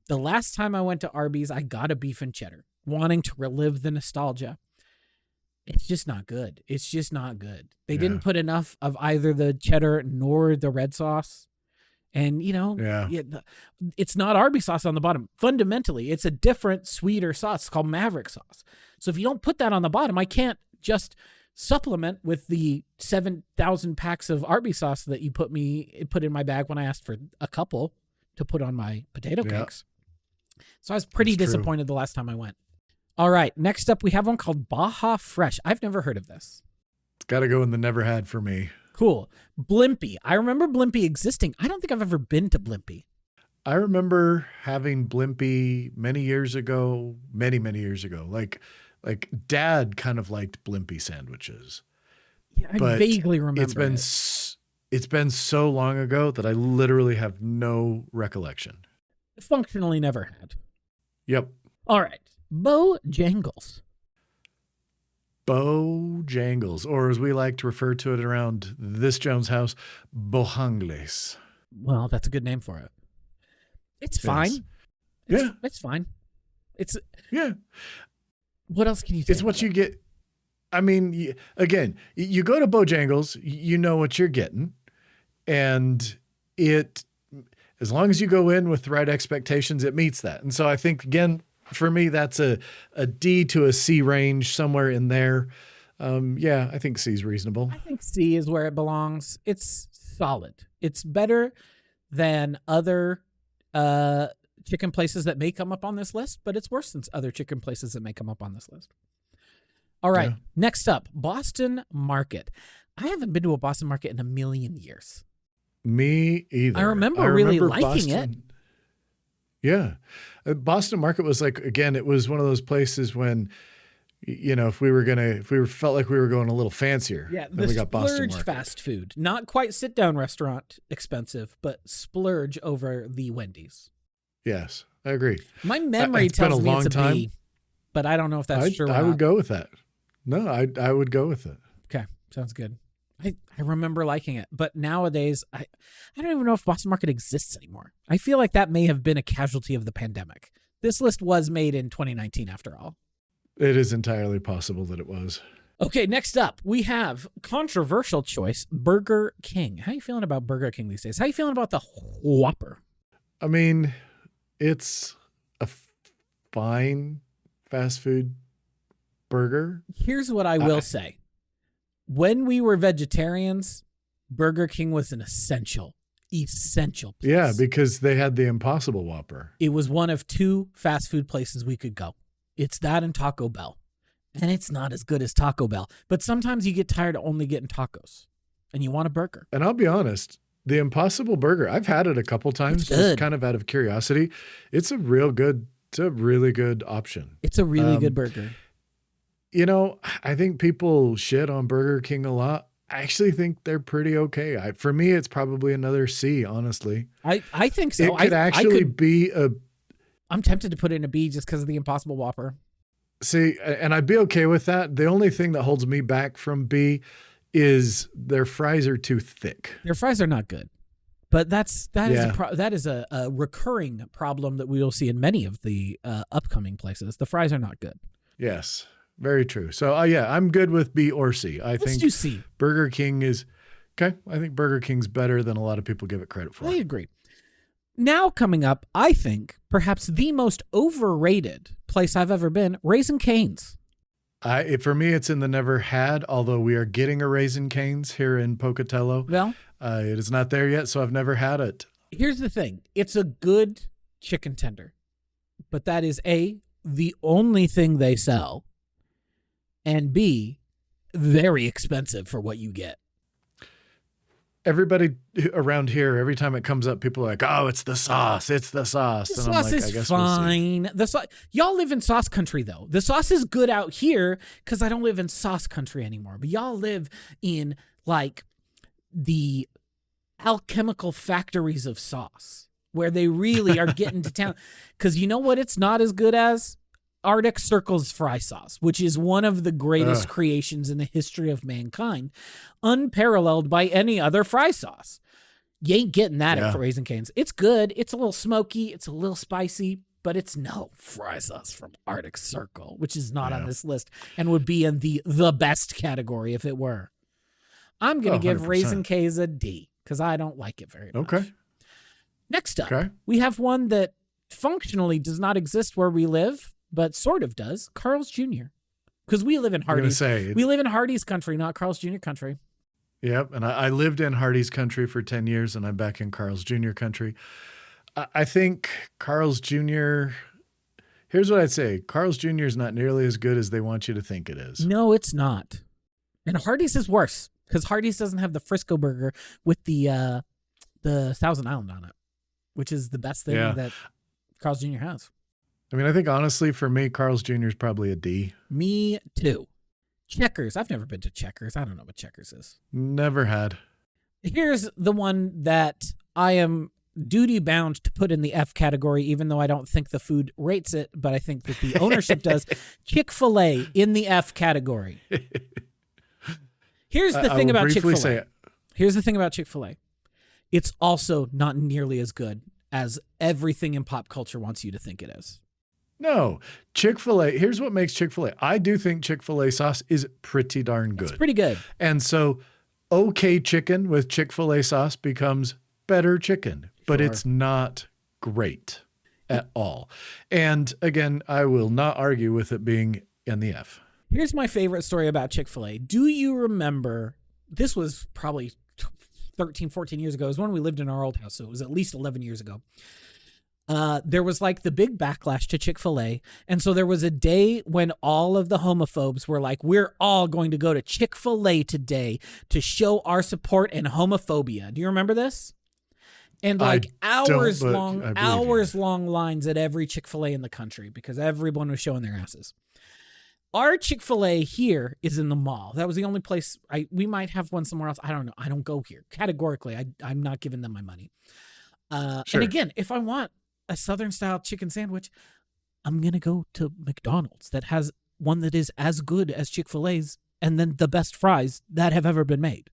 The last time I went to Arby's, I got a beef and cheddar, wanting to relive the nostalgia. It's just not good. It's just not good. They didn't put enough of either the cheddar nor the red sauce. And, it's not Arby's sauce on the bottom. Fundamentally, it's a different, sweeter sauce. It's called Maverick sauce. So if you don't put that on the bottom, I can't just supplement with the 7,000 packs of Arby's sauce that you put in my bag when I asked for a couple to put on my potato cakes. So I was pretty disappointed the last time I went. All right. Next up, we have one called Baja Fresh. I've never heard of this. It's got to go in the never had for me. Cool. Blimpie. I remember Blimpie existing. I don't think I've ever been to Blimpie. I remember having Blimpie many years ago, many years ago. Like Dad kind of liked Blimpie sandwiches. Yeah, I vaguely remember it's been so long ago that I literally have no recollection. Functionally never had. Yep. All right. Bojangles. Bojangles, or as we like to refer to it around this Jones house, Bojangles. Well, that's a good name for it. It's fine. Yes. It's fine. Yeah. What else can you say? It's what you get. I mean, again, you go to Bojangles, you know what you're getting. And as long as you go in with the right expectations, it meets that. And so I think, again, for me, that's a D to a C range, somewhere in there. Yeah, I think C is reasonable. I think C is where it belongs. It's solid. It's better than other chicken places that may come up on this list, but it's worse than other chicken places that may come up on this list. All right, Next up, Boston Market. I haven't been to a Boston Market in a million years. Me either. I remember really liking it. Yeah. Boston Market was like, again, it was one of those places when, if we felt like we were going a little fancier. Yeah, then we got Boston splurge Market. fast food. Not quite sit-down restaurant expensive, but splurge over the Wendy's. Yes, I agree. My memory tells me it's a B, but I don't know if that's true or not. I would go with that. No, I would go with it. Okay, sounds good. I remember liking it, but nowadays I don't even know if Boston Market exists anymore. I feel like that may have been a casualty of the pandemic. This list was made in 2019 after all. It is entirely possible that it was. Okay, next up, we have controversial choice, Burger King. How are you feeling about Burger King these days? How are you feeling about the Whopper? I mean, it's a fine fast food burger. Here's what I will say. When we were vegetarians, Burger King was an essential place. Yeah, because they had the Impossible Whopper. It was one of two fast food places we could go. It's that and Taco Bell. And it's not as good as Taco Bell. But sometimes you get tired of only getting tacos and you want a burger. And I'll be honest, the Impossible Burger, I've had it a couple times just kind of out of curiosity. It's a really good option. It's a really good burger. I think people shit on Burger King a lot. I actually think they're pretty okay. For me, it's probably another C, honestly. I think so. It could be a... I'm tempted to put it in a B just because of the Impossible Whopper. See, and I'd be okay with that. The only thing that holds me back from B is their fries are too thick. Their fries are not good. But that is a recurring problem that we will see in many of the upcoming places. The fries are not good. Yes. Very true. So, I'm good with B or C. Let's do C. Burger King is okay. I think Burger King's better than a lot of people give it credit for. I agree. Now coming up, I think perhaps the most overrated place I've ever been, Raising Cane's. For me, it's in the never had, although we are getting a Raising Cane's here in Pocatello. Well, it is not there yet, so I've never had it. Here's the thing. It's a good chicken tender, but that is A, the only thing they sell, and B, very expensive for what you get. Everybody around here, every time it comes up, people are like, "Oh, it's the sauce. It's the sauce." The sauce is fine. Y'all live in sauce country, though. The sauce is good out here because I don't live in sauce country anymore. But y'all live in like the alchemical factories of sauce where they really are getting to town. Because you know what? It's not as good as Arctic Circle's fry sauce, which is one of the greatest creations in the history of mankind, unparalleled by any other fry sauce. You ain't getting that at Raising Cane's. It's good. It's a little smoky. It's a little spicy, but it's no fry sauce from Arctic Circle, which is not on this list and would be in the best category if it were. I'm going to give Raising Cane's a D because I don't like it very much. Okay. Next up, we have one that functionally does not exist where we live, but sort of does, Carl's Jr. Because we live in Hardee's. We live in Hardee's country, not Carl's Jr. country. Yep, and I lived in Hardee's country for 10 years, and I'm back in Carl's Jr. country. I think Carl's Jr., Here's what I'd say. Carl's Jr. is not nearly as good as they want you to think it is. No, it's not. And Hardee's is worse because Hardee's doesn't have the Frisco burger with the Thousand Island on it, which is the best thing that Carl's Jr. has. I mean, I think honestly for me, Carl's Jr. is probably a D. Me too. Checkers. I've never been to Checkers. I don't know what Checkers is. Never had. Here's the one that I am duty bound to put in the F category, even though I don't think the food rates it, but I think that the ownership does. Chick-fil-A in the F category. Here's the thing about Chick-fil-A. Here's the thing about Chick-fil-A. It's also not nearly as good as everything in pop culture wants you to think it is. No. Chick-fil-A, here's what makes Chick-fil-A. I do think Chick-fil-A sauce is pretty darn good. It's pretty good. And so okay chicken with Chick-fil-A sauce becomes better chicken, but it's not great at all. And again, I will not argue with it being in the F. Here's my favorite story about Chick-fil-A. Do you remember, this was probably 13, 14 years ago. It was when we lived in our old house, so it was at least 11 years ago. There was like the big backlash to Chick-fil-A. And so there was a day when all of the homophobes were like, we're all going to go to Chick-fil-A today to show our support and homophobia. Do you remember this? And like hours long lines at every Chick-fil-A in the country because everyone was showing their asses. Our Chick-fil-A here is in the mall. That was the only place. We might have one somewhere else. I don't know. I don't go here. Categorically, I'm not giving them my money. Sure. And again, if I want a Southern-style chicken sandwich, I'm going to go to McDonald's that has one that is as good as Chick-fil-A's and then the best fries that have ever been made.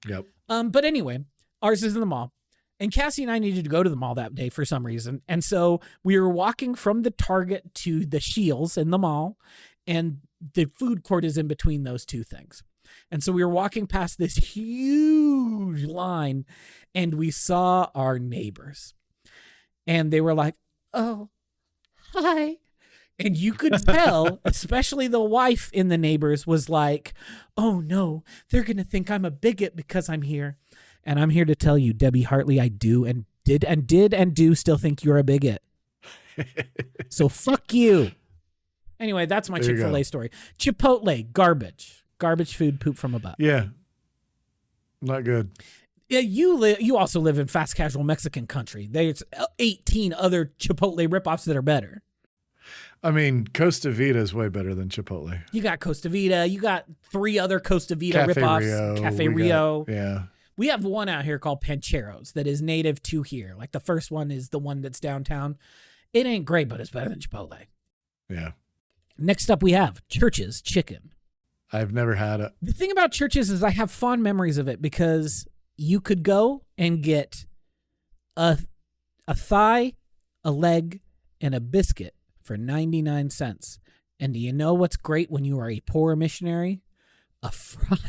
Yep. But anyway, ours is in the mall. And Cassie and I needed to go to the mall that day for some reason. And so we were walking from the Target to the Shields in the mall, and the food court is in between those two things. And so we were walking past this huge line, and we saw our neighbors. And they were like, oh, hi. And you could tell, especially the wife in the neighbors was like, oh, no, they're going to think I'm a bigot because I'm here. And I'm here to tell you, Debbie Hartley, I do and do still think you're a bigot. So fuck you. Anyway, that's my Chick-fil-A story. Chipotle, garbage. Garbage food, poop from a butt. Yeah. Not good. Yeah, you also live in fast casual Mexican country. There's 18 other Chipotle ripoffs that are better. I mean, Costa Vida is way better than Chipotle. You got Costa Vida. You got 3 other Costa Vida ripoffs. Cafe Rio. Yeah. We have one out here called Pancheros that is native to here. Like the first one is the one that's downtown. It ain't great, but it's better than Chipotle. Yeah. Next up, we have Church's Chicken. I've never had it. The thing about Church's is I have fond memories of it because you could go and get a thigh, a leg, and a biscuit for 99 cents. And do you know what's great when you are a poor missionary? A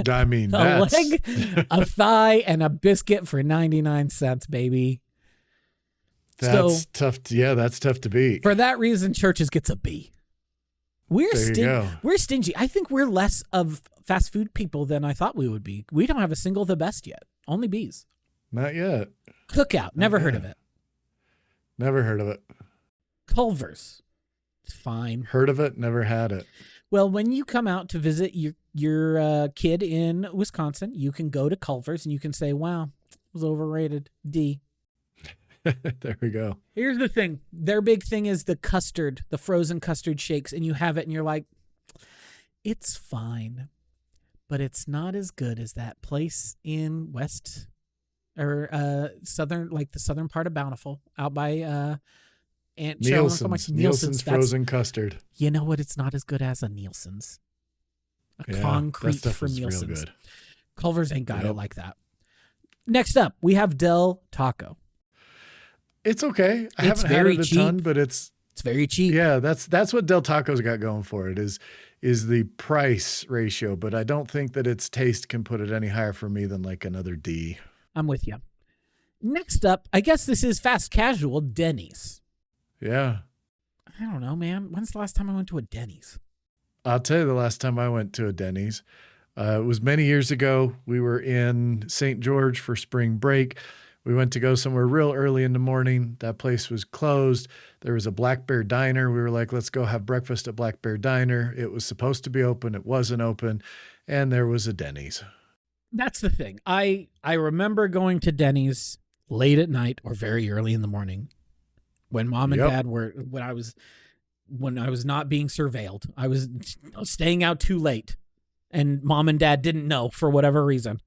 leg, a thigh, and a biscuit for 99 cents, baby. That's tough. That's tough to beat. For that reason, Church's gets a B. We're stingy. I think we're less of fast food people than I thought we would be. We don't have a single the best yet. Only B's. Not yet. Cookout. Never heard of it. Never heard of it. Culver's. It's fine. Heard of it. Never had it. Well, when you come out to visit your kid in Wisconsin, you can go to Culver's and you can say, wow, it was overrated. D. There we go. Here's the thing. Their big thing is the custard, the frozen custard shakes, and you have it and you're like, it's fine, but it's not as good as that place in southern, like the southern part of Bountiful out by Aunt Nielsen's frozen custard. You know what? It's not as good as a Nielsen's. Concrete from Nielsen's. Real good. Culver's ain't got it like that. Next up, we have Del Taco. It's okay. I haven't had it a ton, but it's very cheap. Yeah, that's what Del Taco's got going for it is the price ratio, but I don't think that its taste can put it any higher for me than like another D. I'm with you. Next up, I guess this is fast casual, Denny's. Yeah. I don't know, man. When's the last time I went to a Denny's? I'll tell you the last time I went to a Denny's. It was many years ago. We were in St. George for spring break. We went to go somewhere real early in the morning. That place was closed. There was a Black Bear Diner. We were like, let's go have breakfast at Black Bear Diner. It was supposed to be open. It wasn't open. And there was a Denny's. That's the thing. I remember going to Denny's late at night or very early in the morning when mom and dad were, when I was not being surveilled. I was staying out too late and mom and dad didn't know for whatever reason.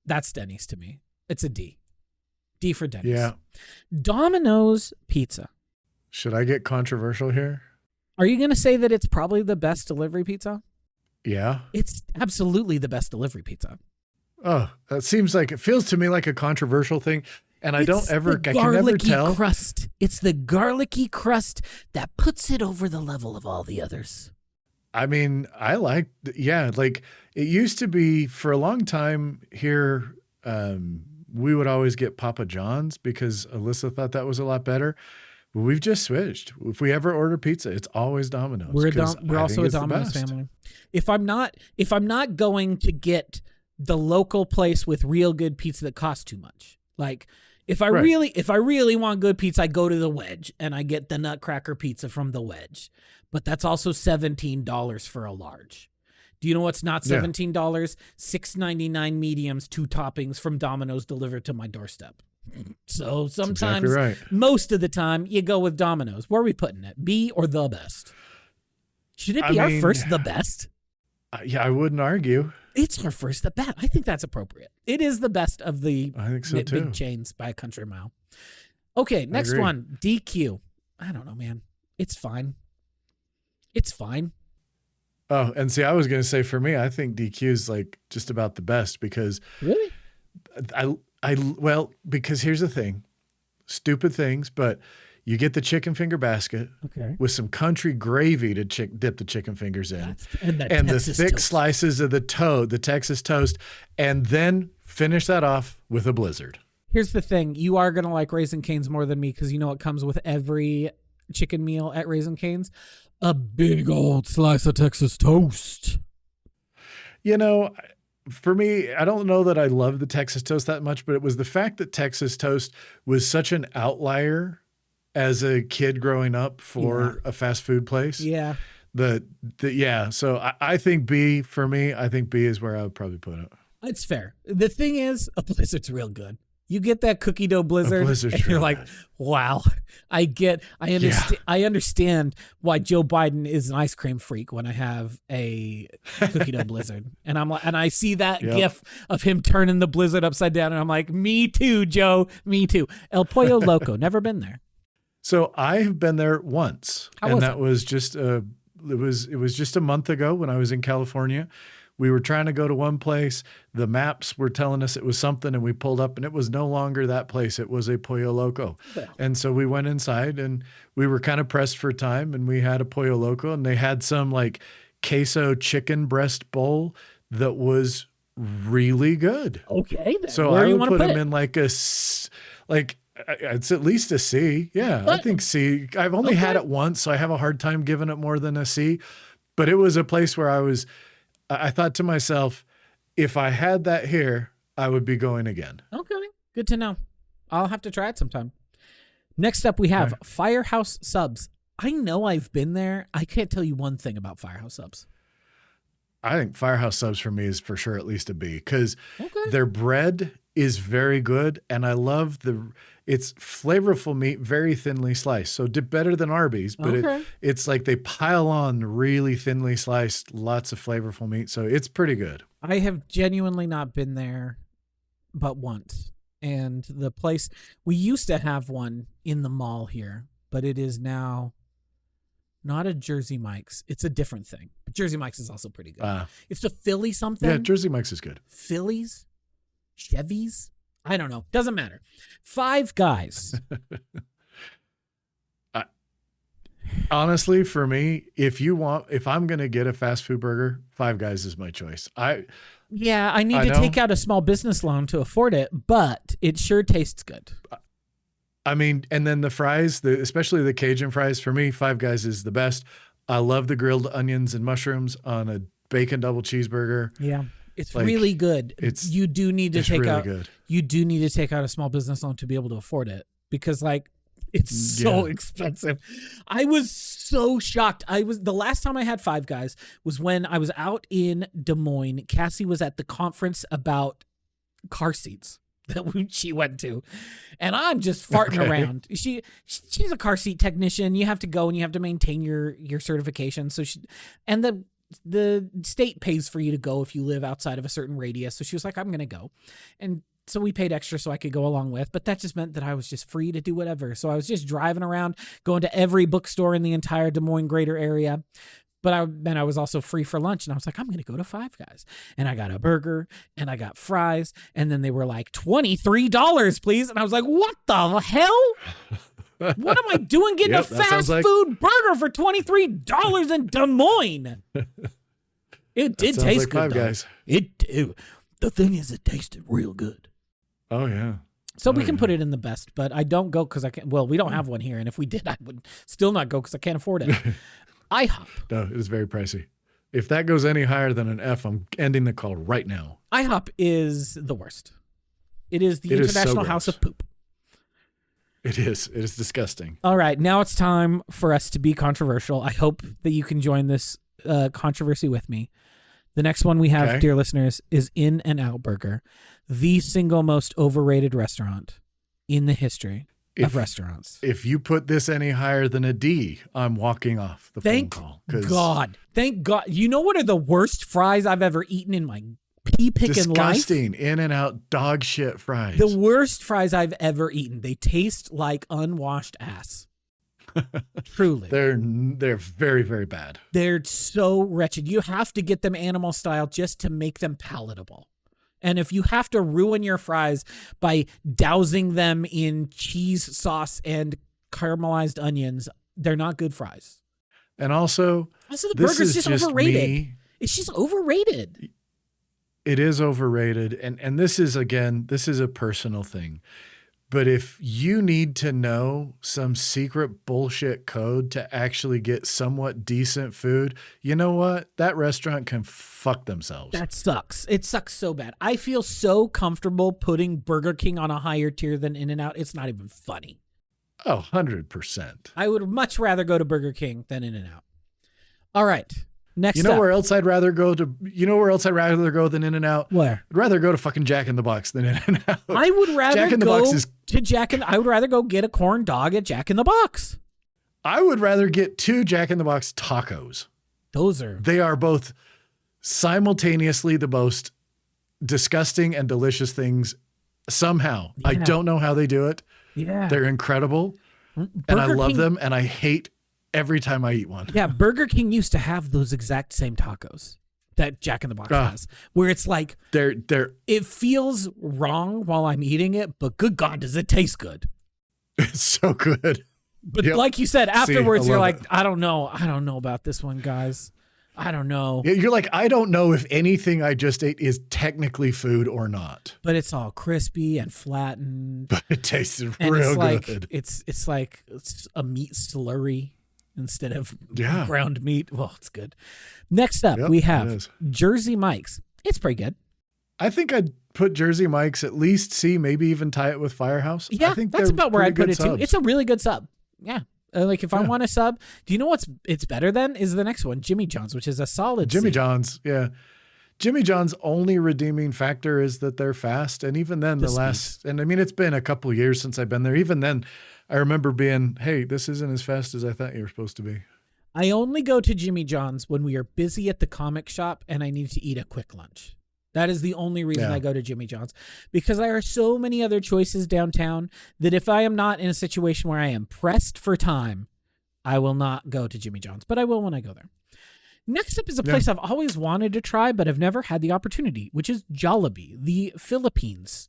That's Denny's to me. It's a D. D for Denny's. Yeah. Domino's Pizza. Should I get controversial here? Are you going to say that it's probably the best delivery pizza? Yeah. It's absolutely the best delivery pizza. Oh, that seems like, it feels to me like a controversial thing. And I can never tell. Crust. It's the garlicky crust that puts it over the level of all the others. I mean, like it used to be for a long time here. We would always get Papa John's because Alyssa thought that was a lot better. But we've just switched. If we ever order pizza, it's always Domino's. We're also a Domino's family. If I'm not going to get the local place with real good pizza that costs too much, like if I really want good pizza, I go to the Wedge and I get the Nutcracker pizza from the Wedge. But that's also $17 for a large. Do you know what's not $17? $6.99 mediums, 2 toppings from Domino's delivered to my doorstep. So sometimes, exactly right. Most of the time, you go with Domino's. Where are we putting it? B or the best? Should it be our first the best? Yeah, I wouldn't argue. It's our first the best. I think that's appropriate. It is the best of the big chains by a country mile. Okay, next one. DQ. I don't know, man. It's fine. It's fine. Oh, and see, I was going to say for me, I think DQ is like just about the best because really, because here's the thing, stupid things, but you get the chicken finger basket with some country gravy to dip the chicken fingers in, and the thick slices of the Texas toast, and then finish that off with a Blizzard. Here's the thing: you are going to like Raising Cane's more than me because you know it comes with every chicken meal at Raising Cane's. A big old slice of Texas toast. You know, for me, I don't know that I love the Texas toast that much, but it was the fact that Texas toast was such an outlier as a kid growing up for a fast food place. Yeah. So I think B for me, I think B is where I would probably put it. It's fair. The thing is, a Blizzard's real good. You get that cookie dough Blizzard, and you're like, wow, I understand why Joe Biden is an ice cream freak when I have a cookie dough Blizzard. And I'm like, and I see that gif of him turning the Blizzard upside down, and I'm like, me too, Joe, me too. El Pollo Loco, never been there. So I have been there once. That was just it was just a month ago when I was in California. We were trying to go to one place. The maps were telling us it was something, and we pulled up, and it was no longer that place. It was a Pollo Loco. Well. And so we went inside, and we were kind of pressed for time, and we had a Pollo Loco, and they had some like queso chicken breast bowl that was really good. Okay. Then. So I would put them in like it's at least a C. Yeah, I think C. I've only had it once, so I have a hard time giving it more than a C. But it was a place where I thought to myself, if I had that here, I would be going again. Okay. Good to know. I'll have to try it sometime. Next up, we have Firehouse Subs. I know I've been there. I can't tell you one thing about Firehouse Subs. I think Firehouse Subs for me is for sure at least a B because their bread is very good. And I love it's flavorful meat, very thinly sliced. So better than Arby's, but it's like they pile on really thinly sliced, lots of flavorful meat. So it's pretty good. I have genuinely not been there but once. And the place, we used to have one in the mall here, but it is now not a Jersey Mike's. It's a different thing. But Jersey Mike's is also pretty good. It's the Philly something. Yeah, Jersey Mike's is good. Phillies? Chevys? I don't know. Doesn't matter. Five Guys. Honestly, for me, if I'm going to get a fast food burger, Five Guys is my choice. I need to take out a small business loan to afford it, but it sure tastes good. I mean, and then the fries, especially the Cajun fries, for me, Five Guys is the best. I love the grilled onions and mushrooms on a bacon double cheeseburger. Yeah. It's Like, really good. You do need to take really out. good. You do need to take out a small business loan to be able to afford it because like it's so expensive. I was so shocked. The last time I had Five Guys was when I was out in Des Moines. Cassie was at the conference about car seats that she went to, and I'm just farting around. She's a car seat technician. You have to go and you have to maintain your certification. So the state pays for you to go if you live outside of a certain radius. So she was like, I'm gonna go, and so we paid extra so I could go along with, but that just meant that I was just free to do whatever. So I was just driving around, going to every bookstore in the entire Des Moines greater area. But I was also free for lunch, and I was like, I'm going to go to Five Guys. And I got a burger, and I got fries, and then they were like, $23, please. And I was like, what the hell? What am I doing getting a fast food burger for $23 in Des Moines? It did taste good, Five Guys. The thing is, it tasted real good. Oh, yeah. So we can put it in the best, but I don't go because I can't. Well, we don't have one here, and if we did, I would still not go because I can't afford it. IHOP. No, it is very pricey. If that goes any higher than an F, I'm ending the call right now. IHOP is the worst. It is the International House of Poop. It is. It is disgusting. All right, now it's time for us to be controversial. I hope that you can join this controversy with me. The next one we have, dear listeners, is In-N-Out Burger, the single most overrated restaurant in the history of restaurants. If you put this any higher than a D, I'm walking off the phone call. Thank God. You know what are the worst fries I've ever eaten in my pea-picking life? Disgusting. In-N-Out dog shit fries. The worst fries I've ever eaten. They taste like unwashed ass. Truly. They're very, very bad. They're so wretched. You have to get them animal style just to make them palatable. And if you have to ruin your fries by dousing them in cheese sauce and caramelized onions, they're not good fries. And also the burger's just overrated. It's just overrated. It is overrated. And this is a personal thing. But if you need to know some secret bullshit code to actually get somewhat decent food, you know what? That restaurant can fuck themselves. That sucks. It sucks so bad. I feel so comfortable putting Burger King on a higher tier than In-N-Out. It's not even funny. Oh, 100%. I would much rather go to Burger King than In-N-Out. All right. Next up. Where else I'd rather go to? You know where else I'd rather go than In-N-Out? Where? I'd rather go to fucking Jack in the Box than In-N-Out. I would rather I would rather go get a corn dog at Jack in the Box. I would rather get 2 Jack in the Box tacos. They are both simultaneously the most disgusting and delicious things somehow. Yeah. I don't know how they do it. Yeah. They're incredible. And I love them, and I hate every time I eat one. Yeah, Burger King used to have those exact same tacos that Jack in the Box has, where it's like it feels wrong while I'm eating it, but good God, does it taste good? It's so good. But like you said, afterwards you're like, I don't know about this one, guys. I don't know. Yeah, you're like, I don't know if anything I just ate is technically food or not. But it's all crispy and flattened. But it tasted real good. It's like a meat slurry instead of ground meat. Well, it's good. Next up, we have Jersey Mike's. It's pretty good. I think I'd put Jersey Mike's at least C, maybe even tie it with Firehouse. Yeah, I think that's about where I'd put it subs. too. It's a really good sub. Yeah. Like if I want a sub, do you know it's better than is the next one, Jimmy John's, which is a solid Jimmy C. John's, yeah. Jimmy John's only redeeming factor is that they're fast. And even then and I mean, it's been a couple of years since I've been there. Even then, I remember being, hey, this isn't as fast as I thought you were supposed to be. I only go to Jimmy John's when we are busy at the comic shop and I need to eat a quick lunch. That is the only reason I go to Jimmy John's, because there are so many other choices downtown that if I am not in a situation where I am pressed for time, I will not go to Jimmy John's, but I will when I go there. Next up is a place I've always wanted to try, but have never had the opportunity, which is Jollibee, the Philippines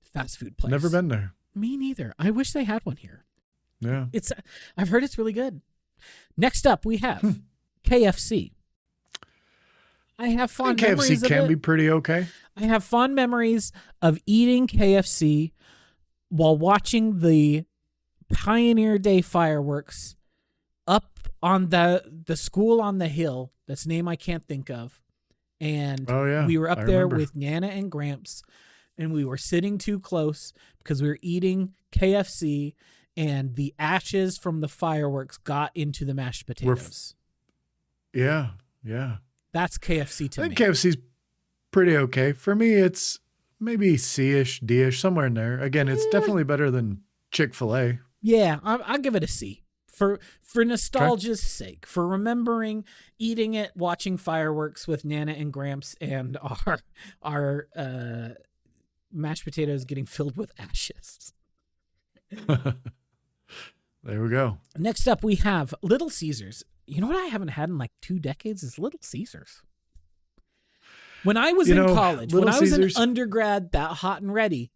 fast food place. Never been there. Me neither. I wish they had one here. Yeah. I've heard it's really good. Next up, we have KFC. I have fond memories of it. KFC can be pretty okay. I have fond memories of eating KFC while watching the Pioneer Day fireworks up on the school on the hill, that's name I can't think of, And Oh yeah, we were I up there remember. with Nana and Gramps, and we were sitting too close because we were eating KFC, and the ashes from the fireworks got into the mashed potatoes. Yeah. That's KFC to I me. think KFC's pretty okay. For me, it's maybe C-ish, D-ish, somewhere in there. Again, it's definitely better than Chick-fil-A. Yeah, I'll give it a C. For nostalgia's sake, for remembering eating it, watching fireworks with Nana and Gramps, and our mashed potatoes getting filled with ashes. There we go. Next up, we have Little Caesars. You know what I haven't had in like 2 decades is Little Caesars. When I was in college, when I was an undergrad, that hot and ready,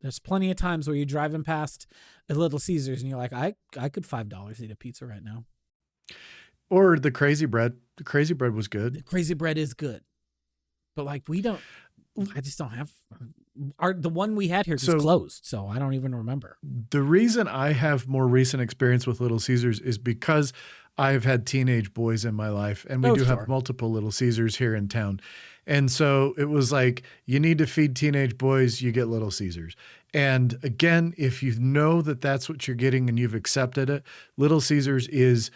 there's plenty of times where you're driving past a Little Caesars and you're like, I could $5 eat a pizza right now. Or the crazy bread. The crazy bread was good. The crazy bread is good. But like I just don't have the one we had here is closed, so I don't even remember. The reason I have more recent experience with Little Caesars is because I've had teenage boys in my life, and we have multiple Little Caesars here in town. And so it was like, you need to feed teenage boys, you get Little Caesars. And again, if you know that that's what you're getting and you've accepted it, Little Caesars is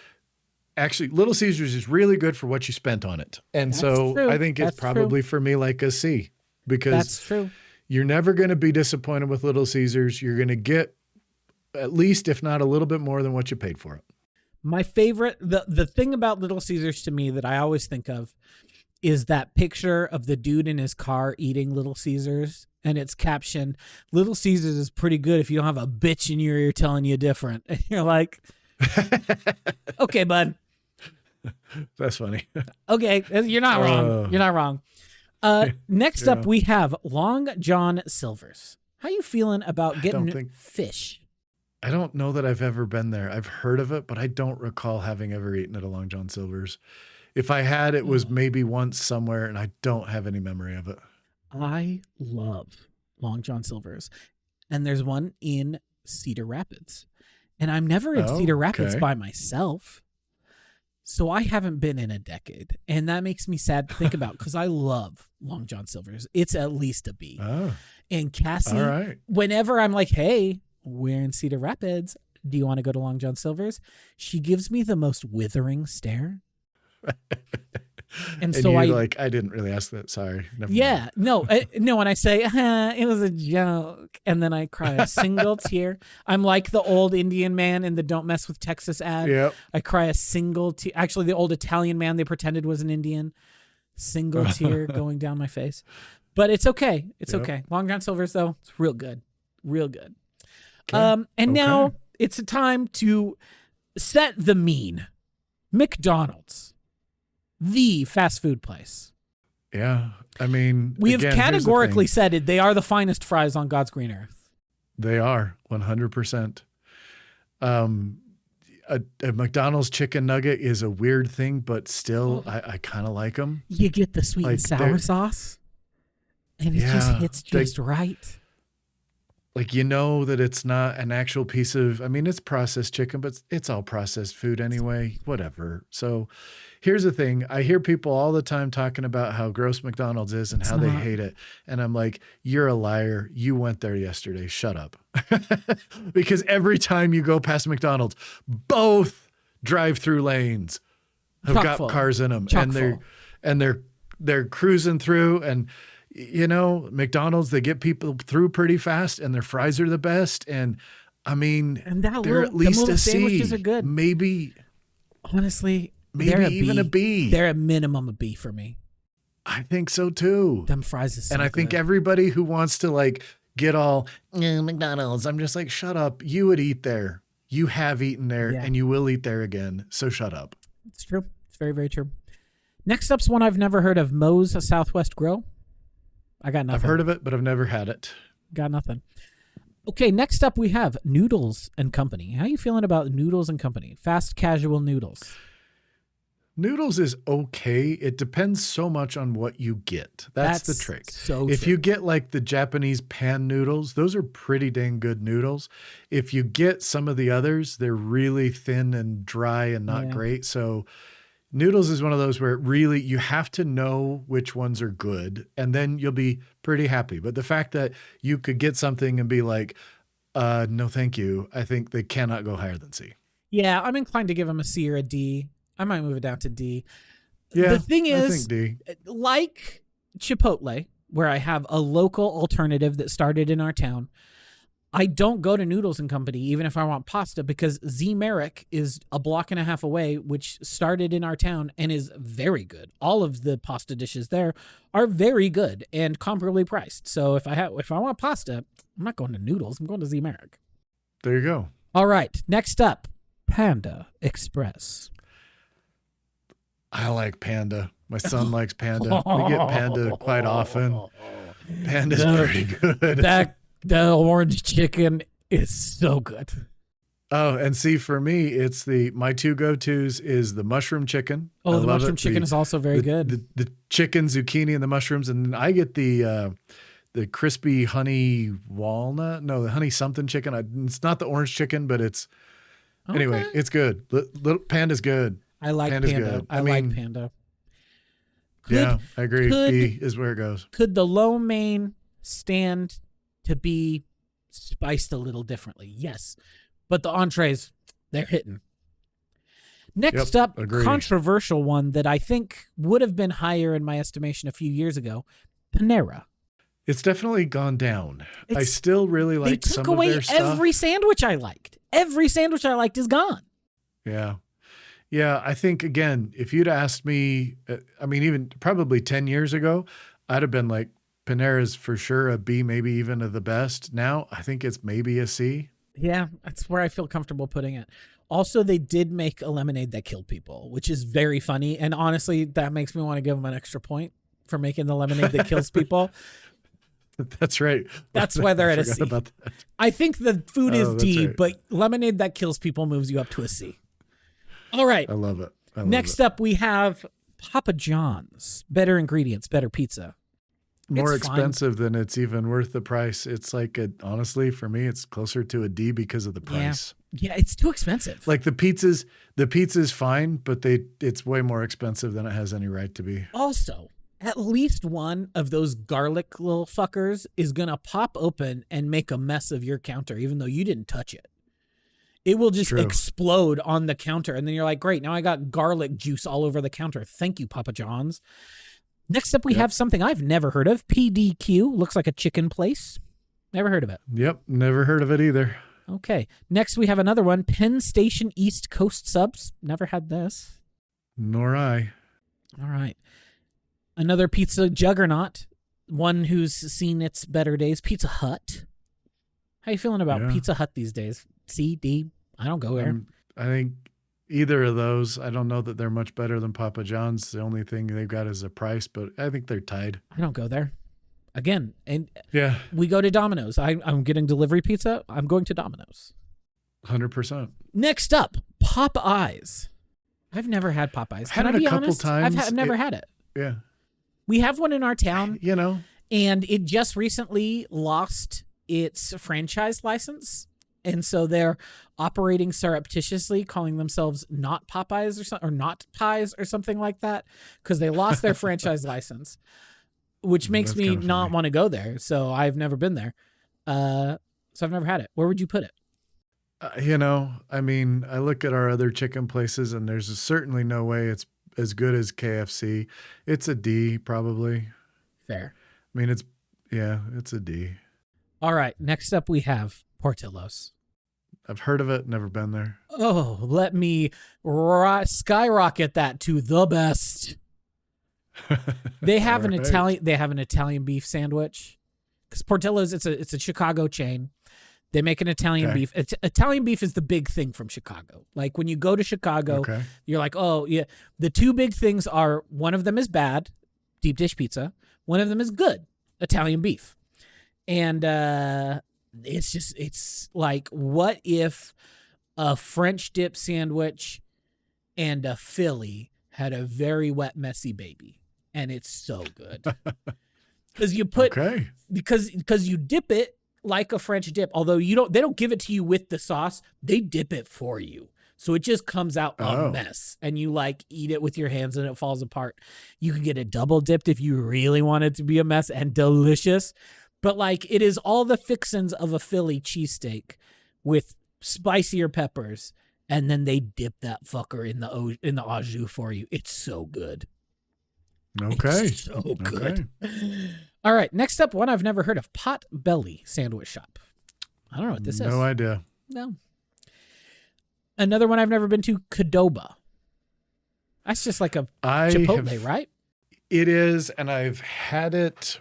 really good for what you spent on it. And true. I think it's probably for me like a C, because that's true. You're never going to be disappointed with Little Caesars. You're going to get at least, if not a little bit more than what you paid for it. My favorite, the thing about Little Caesars to me that I always think of is that picture of the dude in his car eating Little Caesars, and it's captioned, Little Caesars is pretty good if you don't have a bitch in your ear telling you different. And you're like, okay, bud. That's funny. Okay, you're not wrong. You're not wrong. Next up, we have Long John Silver's. How you feeling about getting fish? I don't know that I've ever been there. I've heard of it, but I don't recall having ever eaten at a Long John Silver's. If I had, it was maybe once somewhere, and I don't have any memory of it. I love Long John Silver's, and there's one in Cedar Rapids, and I'm never in Cedar Rapids by myself. So I haven't been in a decade, and that makes me sad to think about because I love Long John Silver's. It's at least a B. Oh. And Cassie, whenever I'm like, hey, we're in Cedar Rapids, do you want to go to Long John Silver's? She gives me the most withering stare. And so I didn't really ask that. Sorry. Never mind. No. And I say, it was a joke. And then I cry a single tear. I'm like the old Indian man in the Don't Mess with Texas ad. Yep. I cry a single tear. Actually, the old Italian man they pretended was an Indian. Single tear going down my face. But it's okay. It's okay. Long John Silver's, though, it's real good. Real good. Okay. Now it's a time to set the mean. McDonald's. The fast food place. Yeah. I mean, we have categorically said it. They are the finest fries on God's green earth. They are 100%. A McDonald's chicken nugget is a weird thing, but still I kind of like them. You get the sweet and sour sauce and it just hits just right. Like, you know that it's not an actual piece of, I mean, it's processed chicken, but it's all processed food anyway, whatever. So here's the thing. I hear people all the time talking about how gross McDonald's is and how they hate it. And I'm like, you're a liar. You went there yesterday. Shut up. Because every time you go past McDonald's, both drive-through lanes have got cars in them. And they're cruising through, and you know, McDonald's, they get people through pretty fast, and their fries are the best. And I mean, they're at least a C. Sandwiches are good. Maybe, honestly, maybe even a B. They're a minimum a B for me. I think so too. Them fries is so and I think everybody who wants to like get all McDonald's, I'm just like, shut up. You would eat there. You have eaten there, and you will eat there again. So shut up. It's true. It's very, very true. Next up's one I've never heard of, Moe's Southwest Grill. I got nothing. I've heard of it, but I've never had it. Got nothing. Okay, next up we have Noodles and Company. How are you feeling about Noodles and Company? Fast casual noodles. Noodles is okay. It depends so much on what you get. That's the trick. If you get like the Japanese pan noodles, those are pretty dang good noodles. If you get some of the others, they're really thin and dry and not great. So Noodles is one of those where really you have to know which ones are good, and then you'll be pretty happy. But the fact that you could get something and be like, no, thank you, I think they cannot go higher than C. Yeah, I'm inclined to give them a C or a D. I might move it down to D. Yeah, the thing I is, think D. like Chipotle, where I have a local alternative that started in our town, I don't go to Noodles and Company even if I want pasta, because Z Merrick is a block and a half away, which started in our town and is very good. All of the pasta dishes there are very good and comparably priced. So if I want pasta, I'm not going to Noodles. I'm going to Z Merrick. There you go. All right. Next up, Panda Express. I like Panda. My son likes Panda. We get Panda quite often. Panda's pretty good. The orange chicken is so good. Oh, and see, for me, it's my two go-tos is the mushroom chicken. Oh, the mushroom chicken is also very good. The chicken, zucchini, and the mushrooms. And then I get the crispy honey walnut. No, the honey something chicken. It's not the orange chicken, but it's... Okay. Anyway, it's good. Little Panda's good. I like Panda's Panda. Good. I like Panda. Yeah, I agree. D is where it goes. Could the lo mein stand to be spiced a little differently? Yes. But the entrees, they're hitting. Next up, agreed. Controversial one that I think would have been higher in my estimation a few years ago, Panera. It's definitely gone down. I still really like some of their stuff. They took away every sandwich I liked. Every sandwich I liked is gone. Yeah. Yeah, I think, again, if you'd asked me, even probably 10 years ago, I'd have been like, Panera's for sure a B, maybe even the best. Now, I think it's maybe a C. Yeah, that's where I feel comfortable putting it. Also, they did make a lemonade that killed people, which is very funny. And honestly, that makes me want to give them an extra point for making the lemonade that kills people. That's right. That's why they're at a C. I think the food is D, right. But lemonade that kills people moves you up to a C. All right. I love it. Next up, we have Papa John's. Better ingredients, better pizza. More expensive than it's even worth the price. It's like, honestly, for me, it's closer to a D because of the price. Yeah, it's too expensive. Like the pizza's fine, but it's way more expensive than it has any right to be. Also, at least one of those garlic little fuckers is going to pop open and make a mess of your counter, even though you didn't touch it. It will just explode on the counter. And then you're like, great, now I got garlic juice all over the counter. Thank you, Papa John's. Next up, we have something I've never heard of. PDQ. Looks like a chicken place. Never heard of it. Yep, never heard of it either. Okay. Next, we have another one. Penn Station East Coast Subs. Never had this. Nor I. All right. Another pizza juggernaut. One who's seen its better days. Pizza Hut. How you feeling about Pizza Hut these days? C, D? I don't go there. I think either of those. I don't know that they're much better than Papa John's. The only thing they've got is a price, but I think they're tied. I don't go there. Again, and we go to Domino's. I'm getting delivery pizza. I'm going to Domino's. 100%. Next up, Popeyes. I've never had Popeyes. Can I be honest? I've never had it. Yeah. We have one in our town. And it just recently lost its franchise license. And so they're operating surreptitiously, calling themselves not Popeyes or not Pies or something like that, because they lost their franchise license, which makes me not want to go there. So I've never been there. So I've never had it. Where would you put it? I look at our other chicken places, and there's certainly no way it's as good as KFC. It's a D, probably. Fair. It's a D. All right. Next up, we have Portillo's. I've heard of it, never been there. Oh, let me skyrocket that to the best. They have an Italian. They have an Italian beef sandwich. Because Portillo's, it's a Chicago chain. They make an Italian beef. Italian beef is the big thing from Chicago. Like when you go to Chicago, you're like, oh yeah. The two big things are, one of them is bad, deep dish pizza. One of them is good, Italian beef. And it's like, what if a French dip sandwich and a Philly had a very wet, messy baby? And it's so good. Because you put, because you dip it like a French dip, although they don't give it to you with the sauce. They dip it for you. So it just comes out a Oh. mess, and you like eat it with your hands and it falls apart. You can get it double dipped if you really want it to be a mess and delicious. But like it is all the fixins of a Philly cheesesteak with spicier peppers, and then they dip that fucker in the au jus for you. It's so good. Okay. It's so good. All right, next up, one I've never heard of, Pot Belly Sandwich Shop. I don't know what this is. No idea. No. Another one I've never been to, Qdoba. That's just like a Chipotle, right? It is, and I've had it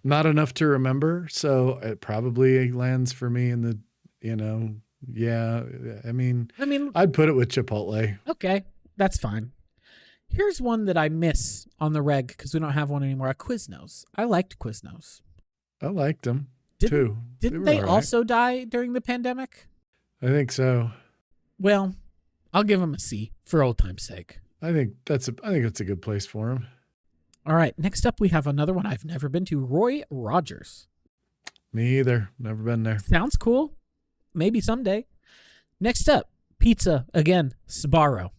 not enough to remember, so it probably lands for me in the, yeah. I mean, I'd put it with Chipotle. Okay, that's fine. Here's one that I miss on the reg because we don't have one anymore, a Quiznos. I liked Quiznos. I liked them, too. Didn't they also die during the pandemic? I think so. Well, I'll give them a C for old time's sake. I think that's a good place for them. All right. Next up, we have another one I've never been to, Roy Rogers. Me either. Never been there. Sounds cool. Maybe someday. Next up, pizza again, Sbarro.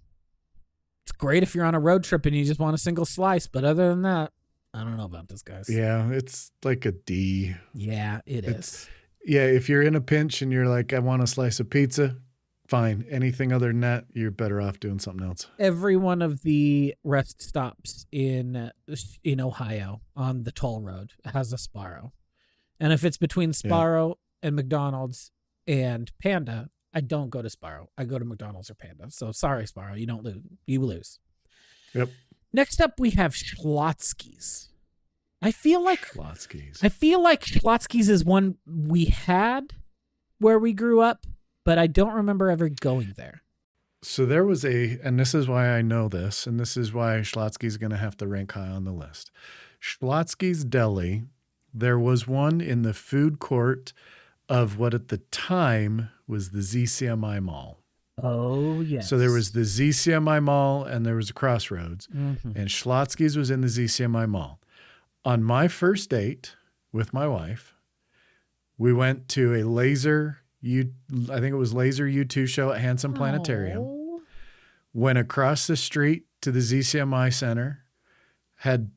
It's great if you're on a road trip and you just want a single slice, but other than that, I don't know about this, guys. Yeah, it's like a D. Yeah, it is. Yeah, if you're in a pinch and you're like, I want a slice of pizza, fine. Anything other than that, you're better off doing something else. Every one of the rest stops in Ohio on the toll road has a Sbarro. And if it's between Sbarro and McDonald's and Panda, I don't go to Sbarro. I go to McDonald's or Panda. So sorry, Sbarro, you don't lose. You lose. Yep. Next up, we have Schlotzsky's. I feel like Schlotzsky's is one we had where we grew up, but I don't remember ever going there. So there was and this is why I know this, and this is why Schlotzsky's going to have to rank high on the list. Schlotzsky's Deli, there was one in the food court of what at the time was the ZCMI Mall. Oh, yes. So there was the ZCMI Mall and there was a Crossroads, and Schlotzsky's was in the ZCMI Mall. On my first date with my wife, we went to a I think it was Laser U2 show at Hanson Planetarium. Went across the street to the ZCMI Center, had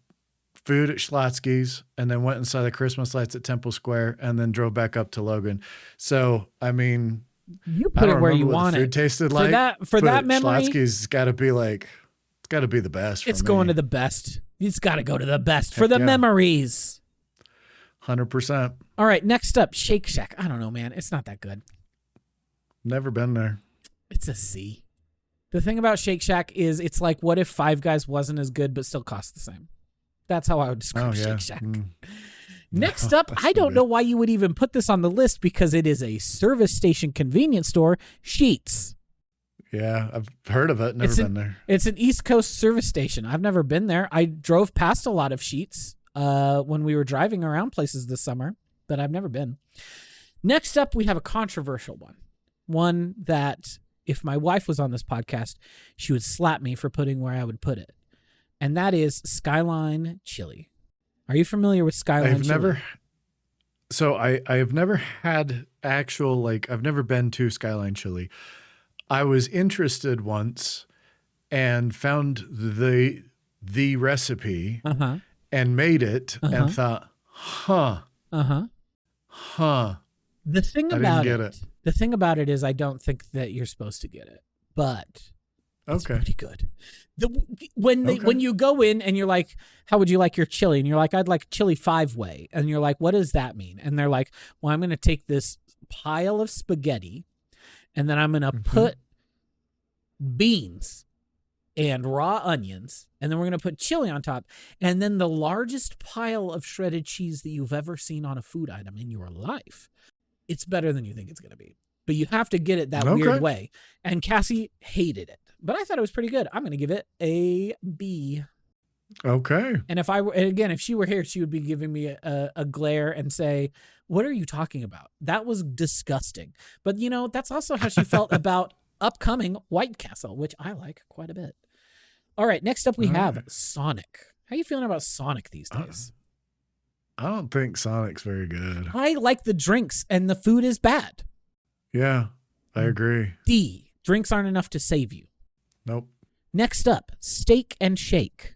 food at Schlotzsky's, and then went and saw the Christmas lights at Temple Square, and then drove back up to Logan. So, I mean, you put it where you want it. Food tasted like for that memory. Schlotzsky's got to be it's got to be the best. It's going to the best. It's got to go to the best for the memories. 100%. All right, next up, Shake Shack. I don't know, man. It's not that good. Never been there. It's a C. The thing about Shake Shack is it's like, what if Five Guys wasn't as good but still cost the same? That's how I would describe Shake Shack. Next up, I don't know why you would even put this on the list because it is a service station convenience store, Sheetz. Yeah, I've heard of it. Never been there. It's an East Coast service station. I've never been there. I drove past a lot of Sheetz when we were driving around places this summer, but I've never been. Next up, we have a controversial one. One that if my wife was on this podcast, she would slap me for putting where I would put it. And that is Skyline Chili. Are you familiar with Skyline Chili? I have never had I've never been to Skyline Chili. I was interested once and found the recipe and made it and thought, The thing about it is I don't think that you're supposed to get it, but it's pretty good. When you go in and you're like, how would you like your chili? And you're like, I'd like chili 5-way. And you're like, what does that mean? And they're like, well, I'm going to take this pile of spaghetti and then I'm going to put beans and raw onions, and then we're going to put chili on top, and then the largest pile of shredded cheese that you've ever seen on a food item in your life. It's better than you think it's going to be, but you have to get it that weird way. And Cassie hated it, but I thought it was pretty good. I'm going to give it a B. Okay. And if she were here, she would be giving me a glare and say, what are you talking about? That was disgusting. But that's also how she felt about upcoming White Castle, which I like quite a bit. All right, next up we have Sonic. How are you feeling about Sonic these days? I don't think Sonic's very good. I like the drinks and the food is bad. Yeah, I agree. D, Drinks aren't enough to save you. Nope. Next up, Steak and Shake.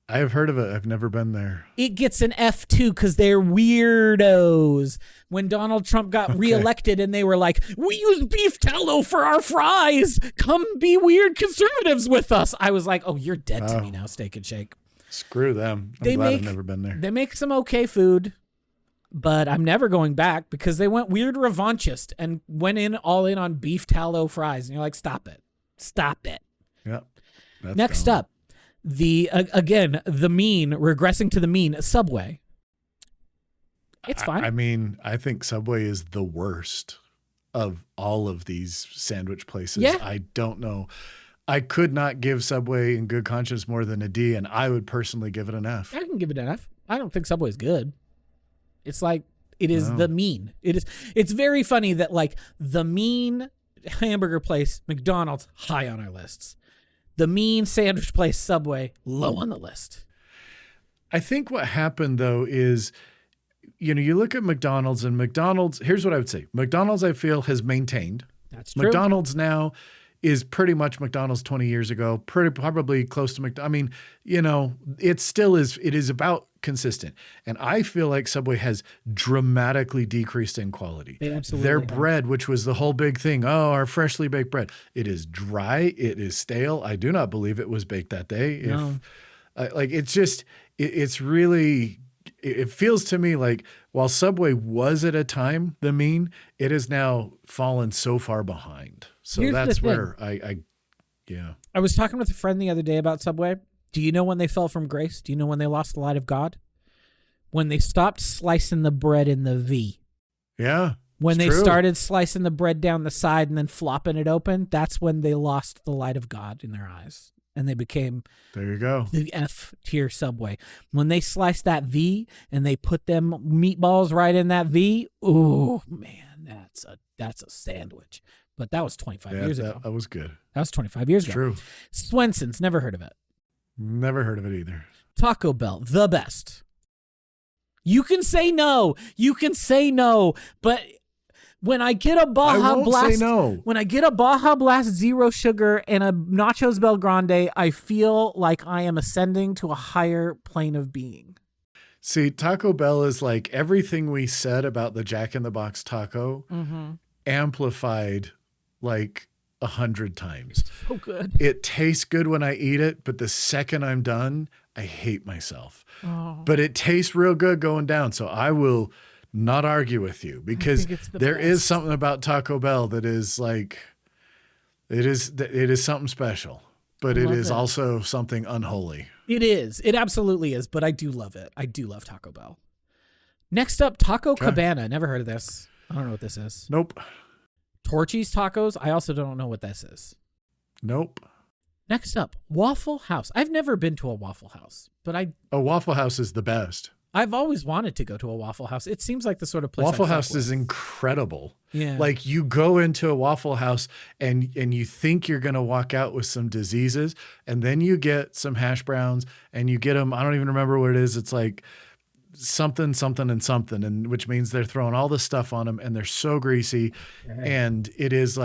I have heard of it. I've never been there. It gets an F too because they're weirdos. When Donald Trump got reelected and they were like, we use beef tallow for our fries. Come be weird conservatives with us. I was like, oh, you're dead to me now, Steak and Shake. Screw them. I'm glad I've never been there. They make some okay food, but I'm never going back because they went weird revanchist and went all in on beef tallow fries. And you're like, stop it. Stop it. Yeah. Next up, again, the mean, regressing to the mean, Subway. It's fine. I mean, I think Subway is the worst of all of these sandwich places. Yeah. I don't know. I could not give Subway in good conscience more than a D, and I would personally give it an F. I can give it an F. I don't think Subway's good. It's like, it is the mean. It's very funny that like the mean hamburger place, McDonald's, high on our lists. The mean sandwich place, Subway, low on the list. I think what happened, though, is, you look at McDonald's, and McDonald's, here's what I would say. McDonald's, I feel, has maintained. That's true. McDonald's now is pretty much McDonald's 20 years ago, probably close to McDonald's. I mean, it is about consistent. And I feel like Subway has dramatically decreased in quality. They absolutely Their have. bread, which was the whole big thing, our freshly baked bread, it is dry, it is stale. I do not believe it was baked that day. No. It's really, it feels to me like while Subway was at a time the mean, it has now fallen so far behind. So Here's that's the where thing. I was talking with a friend the other day about Subway. Do you know when they fell from grace? Do you know when they lost the light of God? When they stopped slicing the bread in the V. Yeah. When they true. started slicing the bread down the side and then flopping it open, that's when they lost the light of God in their eyes. And they became there you go. the F tier Subway. When they sliced that V and they put them meatballs right in that V, oh man, that's a sandwich. But that was 25 years ago. That was good. That was 25 years ago. True. Swenson's, never heard of it. Never heard of it either. Taco Bell, the best. You can say no. You can say no. But when I get a Baja Blast, say no. When I get a Baja Blast Zero Sugar and a Nachos Bel Grande, I feel like I am ascending to a higher plane of being. See, Taco Bell is like everything we said about the Jack in the Box taco amplified like 100 times. So good. It tastes good when I eat it, but the second I'm done, I hate myself. Oh. But it tastes real good going down, so I will not argue with you because there is something about Taco Bell that is like it is something special, but it is also something unholy. It is. It absolutely is, but I do love it. I do love Taco Bell. Next up, Taco Cabana. Never heard of this. I don't know what this is. Nope. Torchy's Tacos. I also don't know what this is. Nope. Next up, Waffle House. I've never been to a Waffle House, but a Waffle House is the best. I've always wanted to go to a Waffle House. It seems like the sort of place Waffle House is incredible. Yeah. Like you go into a Waffle House and you think you're going to walk out with some diseases, and then you get some hash browns and you get them. I don't even remember what it is. It's like something, and which means they're throwing all this stuff on them and they're so greasy. Okay. And it is.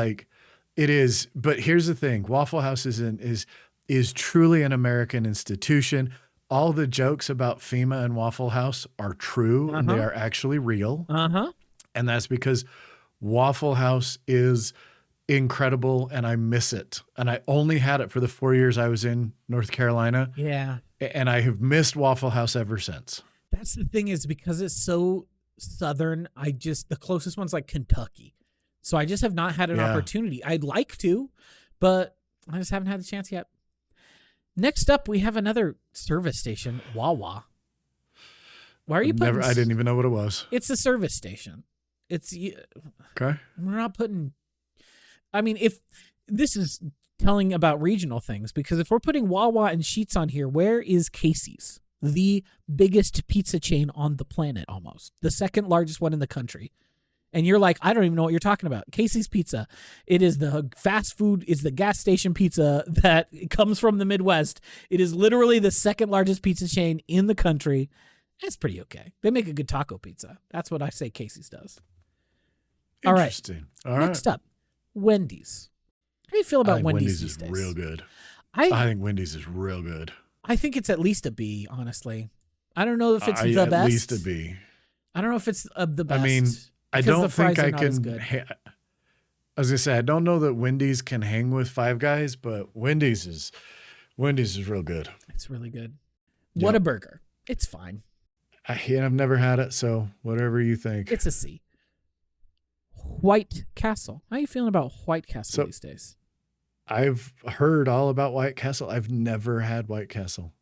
But here's the thing. Waffle House is truly an American institution. All the jokes about FEMA and Waffle House are true and they are actually real. And that's because Waffle House is incredible and I miss it. And I only had it for the 4 years I was in North Carolina. Yeah. And I have missed Waffle House ever since. That's the thing is because it's so Southern, the closest one's like Kentucky. So I just have not had an opportunity. I'd like to, but I just haven't had the chance yet. Next up, we have another service station, Wawa. Why are you putting... I didn't even know what it was. It's a service station. It's... Okay. We're not putting... I mean, if... This is telling about regional things, because if we're putting Wawa and Sheetz on here, where is Casey's? The biggest pizza chain on the planet, almost. The second largest one in the country. And you're like, I don't even know what you're talking about. Casey's Pizza. It is the fast food, is the gas station pizza that comes from the Midwest. It is literally the second largest pizza chain in the country. It's pretty okay. They make a good taco pizza. That's what I say Casey's does. Interesting. All right. Next up, Wendy's. How do you feel I about think Wendy's Wendy's these is days? real good. I I think Wendy's is real good. I think it's at least a B, honestly. I don't know if it's I the at best. least a B. I don't know if it's the best. I mean, I because don't the fries think I are not as can. good. I was gonna say I don't know that Wendy's can hang with Five Guys, but Wendy's is real good. It's really good. Yep. Whataburger. It's fine. I've never had it, so whatever you think. It's a C. White Castle. How are you feeling about White Castle So- these days? I've heard all about White Castle. I've never had White Castle.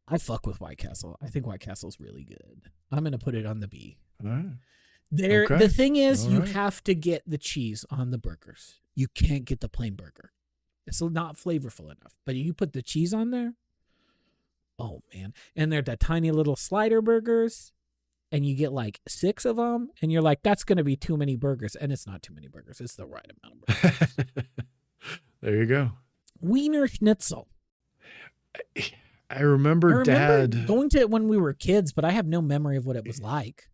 I fuck with White Castle. I think White Castle's really good. I'm going to put it on the B. All right. There, Okay. The thing is, All you right. have to get the cheese on the burgers. You can't get the plain burger. It's not flavorful enough. But you put the cheese on there, oh man! And they're the tiny little slider burgers, and you get like 6 of them, and you're like, that's going to be too many burgers, and it's not too many burgers. It's the right amount of burgers. There you go. Wiener Schnitzel. I remember Dad. going to it when we were kids, but I have no memory of what it was like.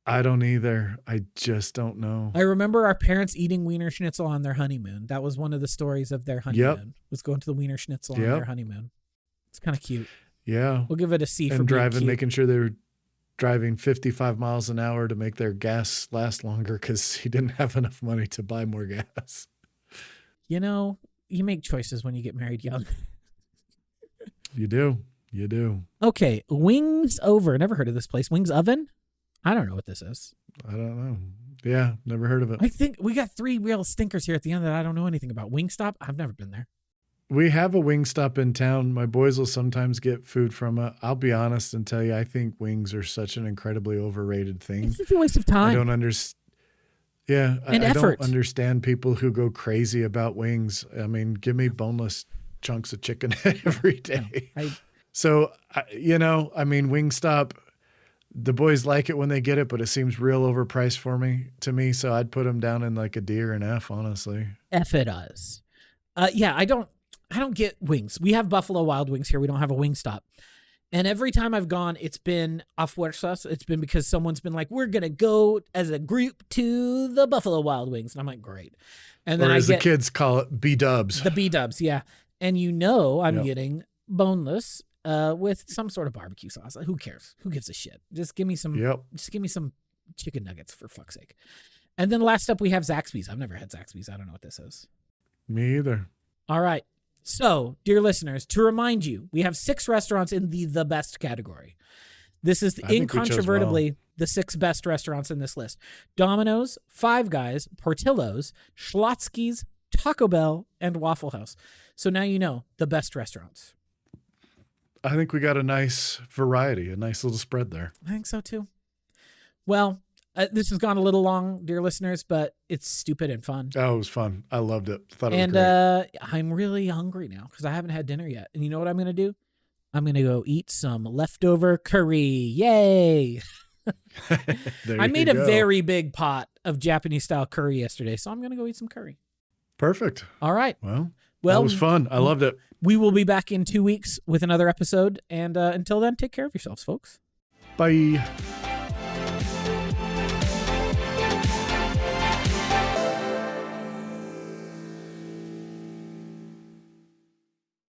I don't either. I just don't know. I remember our parents eating Wiener Schnitzel on their honeymoon. That was one of the stories of their honeymoon. Was going to the Wiener Schnitzel on their honeymoon. It's kind of cute. Yeah. We'll give it a C for And being driving, cute. making sure they were driving 55 miles an hour to make their gas last longer because he didn't have enough money to buy more gas. You know, you make choices when you get married young. You do. You do. Okay, Wings Over. Never heard of this place. Wings Oven? I don't know what this is. I don't know. Yeah, never heard of it. I think we got 3 real stinkers here at the end that I don't know anything about. Wingstop? I've never been there. We have a Wingstop in town. My boys will sometimes get food from it. I'll be honest and tell you, I think wings are such an incredibly overrated thing. It's such a waste of time. I don't understand. Yeah, And I effort. don't understand people who go crazy about wings. I mean, give me boneless chunks of chicken every day. So, I mean, Wingstop, the boys like it when they get it, but it seems real overpriced to me. So I'd put them down in like a D or an F, honestly. F it us. Yeah, I don't get wings. We have Buffalo Wild Wings here. We don't have a Wingstop. And every time I've gone, it's been a fuerzas. It's been because someone's been like, we're going to go as a group to the Buffalo Wild Wings. And I'm like, great. And then or as the kids call it, B-dubs. The B-dubs, yeah. And I'm getting boneless with some sort of barbecue sauce. Who cares? Who gives a shit? Just give me some chicken nuggets for fuck's sake. And then last up we have Zaxby's. I've never had Zaxby's. I don't know what this is. Me either. All right. So, dear listeners, to remind you, we have 6 restaurants in the best category. This is incontrovertibly the 6 best restaurants in this list. Domino's, Five Guys, Portillo's, Schlotzsky's, Taco Bell, and Waffle House. So now you know the best restaurants. I think we got a nice variety, a nice little spread there. I think so too. Well, this has gone a little long, dear listeners, but it's stupid and fun. Oh, it was fun. I loved it. Thought it was great. I'm really hungry now because I haven't had dinner yet. And you know what I'm going to do? I'm going to go eat some leftover curry. Yay! I made a very big pot of Japanese style curry yesterday, so I'm going to go eat some curry. Perfect. All right. Well, that was fun. I loved it. We will be back in 2 weeks with another episode. And until then, take care of yourselves, folks. Bye.